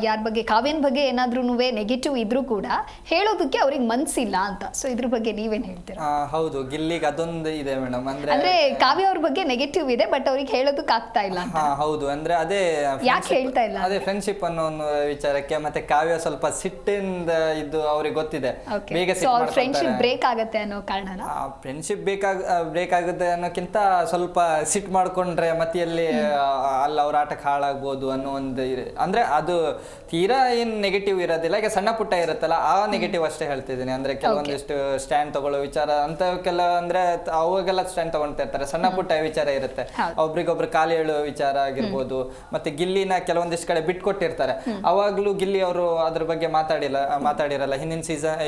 ಯಾರ ಬಗ್ಗೆ, ಕಾವ್ಯನ ಬಗ್ಗೆ ಏನಾದ್ರೂ ನೆಗೆಟಿವ್ ಇದ್ರೂ ಕೂಡ ಹೇಳೋದಕ್ಕೆ ಅವ್ರಿಗೆ ಮನ್ಸಿಲ್ಲ ಅಂತ. ಸೊ ಇದ್ರ ಬಗ್ಗೆ ನೀವೇನ್ ಹೇಳ್ತೀರಾ? ಹೌದು, ಗಿಲ್ಲಿಗೆ ಅದೊಂದು ಇದೆ ಮೇಡಮ್. ಅಂದ್ರೆ ಕಾವ್ಯ ಅವ್ರ ಬಗ್ಗೆ ನೆಗೆಟಿವ್ ಇದೆ, ಬಟ್ ಅವ್ರಿಗೆ ಹೇಳೋದಕ್ಕೆ ಆಗ್ತಾ ಇಲ್ಲ ಅಂತ. ಹೌದು, ಅಂದ್ರೆ ಅದೇ ಯಾಕೆ ಹೇಳ್ತಾ ಇಲ್ಲ? ಅದೇ ಫ್ರೆಂಡ್ಶಿಪ್ ಅನ್ನೋ ಒಂದು ವಿಚಾರಕ್ಕೆ. ಮತ್ತೆ ಕಾವ್ಯ ಸ್ವಲ್ಪ ಸಿಟ್ಟಿಂದ ಇದ್ದು ಅವ್ರಿಗೆ ಗೊತ್ತಿದೆ, ಬೇಗ ಫ್ರೆಂಡ್ಶಿಪ್ ಬ್ರೇಕ್ ಆಗತ್ತೆ ಅನ್ನೋ ಕಾರಣ. ಫ್ರೆಂಡ್ಶಿಪ್ ಬ್ರೇಕ್ ಆಗುತ್ತೆ ಅನ್ನೋಕ್ಕಿಂತ ಸ್ವಲ್ಪ ಸಿಟ್ ಮಾಡ್ಕೊಂಡ್ರೆ ಮತ್ತೆ ಅಲ್ಲಿ ಅವ್ರ ಆಟಕ್ಕೆ ಹಾಳಾಗ್ಬೋದು ಅನ್ನೋ ಒಂದು ಅಂದ್ರೆ ಅದು ತೀರಾ ಏನ್ ನೆಗೆಟಿವ್ ಇರೋದಿಲ್ಲ. ಈಗ ಸಣ್ಣ ಪುಟ್ಟ ಇರುತ್ತಲ್ಲ, ಆ ನೆಗೆಟಿವ್ ಅಷ್ಟೇ ಹೇಳ್ತಿದ್ದೀನಿ. ಅಂದ್ರೆ ಕೆಲವೊಂದಿಷ್ಟು ಸ್ಟ್ಯಾಂಡ್ ತಗೊಳ್ಳೋ ವಿಚಾರ ಅಂತವಕ್ಕೆಲ್ಲ ಅಂದ್ರೆ ಅವಾಗೆಲ್ಲ ಸ್ಟ್ಯಾಂಡ್ ತಗೊಳ್ತಾ ಇರ್ತಾರೆ. ಸಣ್ಣ ಪುಟ್ಟ ವಿಚಾರ ಇರುತ್ತೆ, ಒಬ್ರಿಗೊಬ್ರು ಕಾಲು ಹೇಳೋ ವಿಚಾರ ಆಗಿರ್ಬೋದು. ಮತ್ತೆ ಗಿಲ್ಲಿನ ಕೆಲವೊಂದಿಷ್ಟು ಕಡೆ ಬಿಟ್ಕೊಟ್ಟಿರ್ತಾರೆ, ಅವಾಗ್ಲೂ ಗಿಲ್ಲಿ ಅವರು ಅದ್ರ ಬಗ್ಗೆ ಮಾತಾಡಿರಲ್ಲ.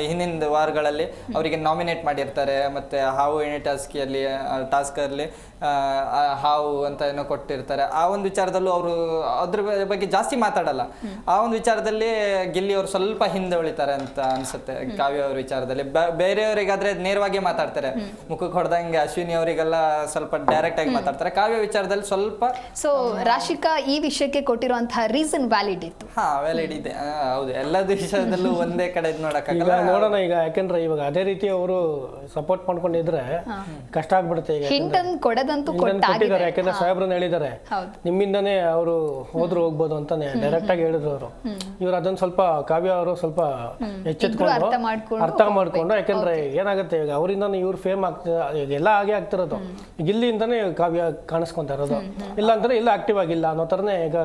ಹಿಂದಿನ ವಾರಗಳಲ್ಲಿ ಅವರಿಗೆ ನಾಮಿನೇಟ್ ಮಾಡಿರ್ತಾರೆ. ಮತ್ತೆ ಹಾವು ಎಣ್ಣೆ ಟಾಸ್ಕ್ ಅಲ್ಲಿ ಹಾವು ಅಂತ ಏನೋ ಕೊಟ್ಟಿರ್ತಾರೆ. ಆ ಒಂದು ವಿಚಾರದಲ್ಲೂ ಅವರು ಅದ್ರ ಬಗ್ಗೆ ಜಾಸ್ತಿ ಮಾತಾಡಲ್ಲ. ಆ ಒಂದು ವಿಚಾರದಲ್ಲಿ ಗಿಲ್ಲಿ ಅವರು ಸ್ವಲ್ಪ ಹಿಂದೆ ಉಳಿತಾರೆ ಅಂತ ಅನ್ಸುತ್ತೆ. ಕಾವ್ಯ ಅವ್ರ ವಿಚಾರದಲ್ಲಿ ಬೇರೆಯವರಿಗಾದ್ರೆ ನೇರವಾಗಿ ಮಾತಾಡ್ತಾರೆ, ಮುಖಕ್ಕೆ ಹೊಡೆದಂಗೆ. ಅಶ್ವಿನಿ ಅವರಿಗೆಲ್ಲ ಸ್ವಲ್ಪ ಡೈರೆಕ್ಟ್ ಆಗಿ ಮಾತಾಡ್ತಾರೆ. ಕಾವ್ಯ ವಿಚಾರದಲ್ಲಿ ಸ್ವಲ್ಪ. ಸೊ ರಾಶಿಕಾ ಈ ವಿಷಯಕ್ಕೆ ಕೊಟ್ಟಿರುವಂತಹ ರೀಸನ್ ವ್ಯಾಲಿಡ್ ಇತ್ತು. ವ್ಯಾಲಿಡ್ ಇದೆ. ಹೌದು, ಎಲ್ಲದ ವಿಷಯದಲ್ಲೂ ಒಂದೇ ಕಡೆ ನೋಡಕ್ಕಾಗಲ್ಲ. ನೋಡೋಣ ಈಗ, ಯಾಕಂದ್ರೆ ಇವಾಗ ಅದೇ ರೀತಿ ಅವರು ಸಪೋರ್ಟ್ ಮಾಡ್ಕೊಂಡಿದ್ರೆ ಕಷ್ಟ ಆಗ್ಬಿಡುತ್ತೆ. ಈಗ ಕೊಟ್ಟಿದ್ದಾರೆ, ಯಾಕಂದ್ರೆ ಸಾಹೇಬ್ರನ್ನ ಹೇಳಿದ್ದಾರೆ, ನಿಮ್ಮಿಂದನೇ ಅವರು ಹೋಗ್ಬೋದು ಅಂತಾನೆ ಡೈರೆಕ್ಟ್ ಆಗಿ ಹೇಳಿದ್ರು ಅವರು. ಇವ್ರು ಅದನ್ನ ಸ್ವಲ್ಪ ಕಾವ್ಯ ಅವರು ಸ್ವಲ್ಪ ಎಚ್ಚೆತ್ಕೊಂಡು ಅರ್ಥ ಮಾಡ್ಕೊಂಡು, ಯಾಕಂದ್ರೆ ಏನಾಗುತ್ತೆ ಈಗ ಅವರಿಂದಾನೆ ಇವ್ರು ಫೇಮ್ ಆಗ್ತದೆ, ಎಲ್ಲ ಹಾಗೆ ಆಗ್ತಿರೋದು. ಗಿಲ್ಲಿಯಿಂದಾನೇ ಕಾವ್ಯ ಕಾಣಿಸ್ಕೊಂತ ಇರೋದು. ಇಲ್ಲ ಅಂದ್ರೆ ಇಲ್ಲ ಆಕ್ಟಿವ್ ಆಗಿಲ್ಲ ಅನ್ನೋ ತರನೇ ಈಗ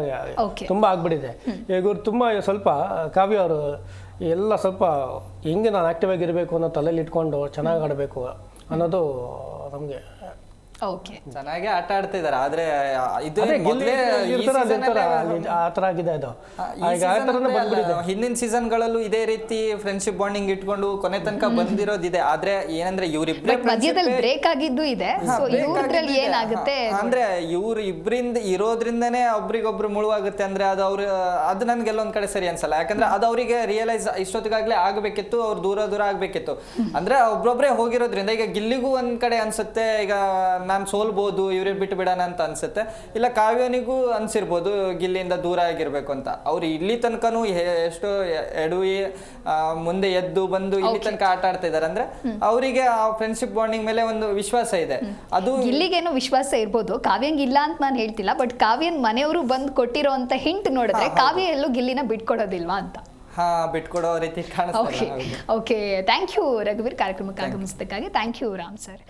ತುಂಬಾ ಆಗ್ಬಿಟ್ಟಿದೆ. ಈಗ ಇವ್ರು ತುಂಬಾ ಸ್ವಲ್ಪ ಕಾವ್ಯ ಅವರು ಎಲ್ಲ ಸ್ವಲ್ಪ ಹೆಂಗೆ ನಾನು ಆಕ್ಟಿವ್ ಆಗಿರ್ಬೇಕು ಅನ್ನೋ ತಲೆಯಲ್ಲಿ ಇಟ್ಕೊಂಡು ಚೆನ್ನಾಗಿ ಆಡಬೇಕು ಅನ್ನೋದು ನಮ್ಗೆ. ಚೆನ್ನಾಗಿ ಆಟ ಆಡ್ತಿದ್ದಾರೆ. ಆದ್ರೆ ಹಿಂದಿನ ಸೀಸನ್ ಗಳಲ್ಲೂ ಇದೇ ರೀತಿ ಫ್ರೆಂಡ್ಶಿಪ್ ಬಾಂಡಿಂಗ್ ಇಟ್ಕೊಂಡು ಕೊನೆ ತನಕ ಬಂದಿರೋದಿದೆ. ಆದ್ರೆ ಏನಂದ್ರೆ ಇವ್ರಿಬ್ರೇ ಬ್ರೇಕ್ ಆಗಿದ್ದು ಇದೆ. ಅಂದ್ರೆ ಇವ್ರು ಇಬ್ರಿಂದ ಇರೋದ್ರಿಂದನೇ ಒಬ್ರಿಗೊಬ್ರು ಮುಳುವಾಗುತ್ತೆ. ಅಂದ್ರೆ ಅದು ನನ್ಗೆಲ್ಲೊಂದ್ ಕಡೆ ಸರಿ ಅನ್ಸಲ್ಲ. ಯಾಕಂದ್ರೆ ಅದು ಅವರಿಗೆ ರಿಯಲೈಸ್ ಇಷ್ಟೊತ್ತಿಗಾಗ್ಲೇ ಆಗ್ಬೇಕಿತ್ತು, ಅವ್ರು ದೂರ ಆಗ್ಬೇಕಿತ್ತು. ಅಂದ್ರೆ ಒಬ್ರೊಬ್ರೇ ಹೋಗಿರೋದ್ರಿಂದ ಈಗ ಗಿಲ್ಲಿಗೂ ಒಂದ್ ಕಡೆ ಅನ್ಸುತ್ತೆ, ಈಗ ನಾನು ಸೋಲ್ಬೋದು, ಇವ್ರಿಗೆ ಬಿಟ್ಟು ಬಿಡೋಣ ಅಂತ ಅನ್ಸುತ್ತೆ. ಇಲ್ಲ ಕಾವ್ಯನಿಗೂ ಅನ್ಸಿರ್ಬೋದು ಗಿಲ್ಲಿಯಿಂದ ದೂರ ಆಗಿರ್ಬೇಕು ಅಂತ. ಅವ್ರು ಇಲ್ಲಿ ತನಕನೂ ಎಷ್ಟೋ ಎಡವಿ ಮುಂದೆ ಎದ್ದು ಬಂದು ಇಲ್ಲಿ ತನಕ ಆಟ ಆಡ್ತಾ ಇದಾರೆ. ಅಂದ್ರೆ ಅವರಿಗೆ ಆ ಫ್ರೆಂಡ್ಶಿಪ್ ಬಾಂಡಿಂಗ್ ಮೇಲೆ ಒಂದು ವಿಶ್ವಾಸ ಇದೆ. ಅದು ಗಿಲ್ಲಿಗೇನೋ ವಿಶ್ವಾಸ ಇರ್ಬೋದು, ಕಾವ್ಯಂಗ್ ಇಲ್ಲ ಅಂತ ನಾನು ಹೇಳ್ತಿಲ್ಲ. ಬಟ್ ಕಾವ್ಯನ್ ಮನೆಯವರು ಬಂದು ಕೊಟ್ಟಿರೋ ಅಂತ ಹಿಂಟ್ ನೋಡಿದ್ರೆ ಕಾವ್ಯ ಎಲ್ಲೂ ಗಿಲ್ಲಿನ ಬಿಟ್ಕೊಡೋದಿಲ್ವಾ ಅಂತ. ಬಿಟ್ಕೊಡೋ ರೀತಿ ಕಾಣಿಸ್ತಾರೆ. ಓಕೆ, ಥ್ಯಾಂಕ್ ಯು ರಘುವೀರ್, ಕಾರ್ಯಕ್ರಮಕ್ಕೆ ಆಗಮಿಸಿದ್ದಕ್ಕಾಗಿ. Thank you Ram sir.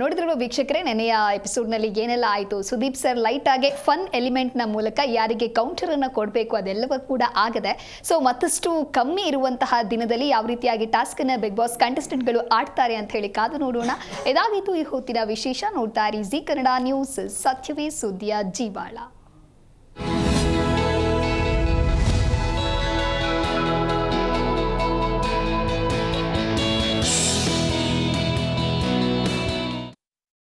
ನೋಡಿದ್ರಲ್ವ ವೀಕ್ಷಕರೇ, ನೆನೆಯ ಎಪಿಸೋಡ್ನಲ್ಲಿ ಏನೆಲ್ಲ ಆಯಿತು. ಸುದೀಪ್ ಸರ್ ಲೈಟ್ ಆಗಿ ಫನ್ ಎಲಿಮೆಂಟ್ನ ಮೂಲಕ ಯಾರಿಗೆ ಕೌಂಟರನ್ನು ಕೊಡಬೇಕು ಅದೆಲ್ಲವೂ ಕೂಡ ಆಗದೆ. ಸೊ ಮತ್ತಷ್ಟು ಕಮ್ಮಿ ಇರುವಂತಹ ದಿನದಲ್ಲಿ ಯಾವ ರೀತಿಯಾಗಿ ಟಾಸ್ಕನ್ನು ಬಿಗ್ ಬಾಸ್ ಕಂಟೆಸ್ಟೆಂಟ್ಗಳು ಆಡ್ತಾರೆ ಅಂತ ಹೇಳಿ ಕಾದು ನೋಡೋಣ. ಇದಾಗಿತ್ತು ಈ ಹೊತ್ತಿನ ವಿಶೇಷ. ನೋಡ್ತಾ ಇರಿ ಜೀ ಕನ್ನಡ ನ್ಯೂಸ್, ಸತ್ಯವೇ ಸುದ್ದಿಯ ಜೀವಾಳ.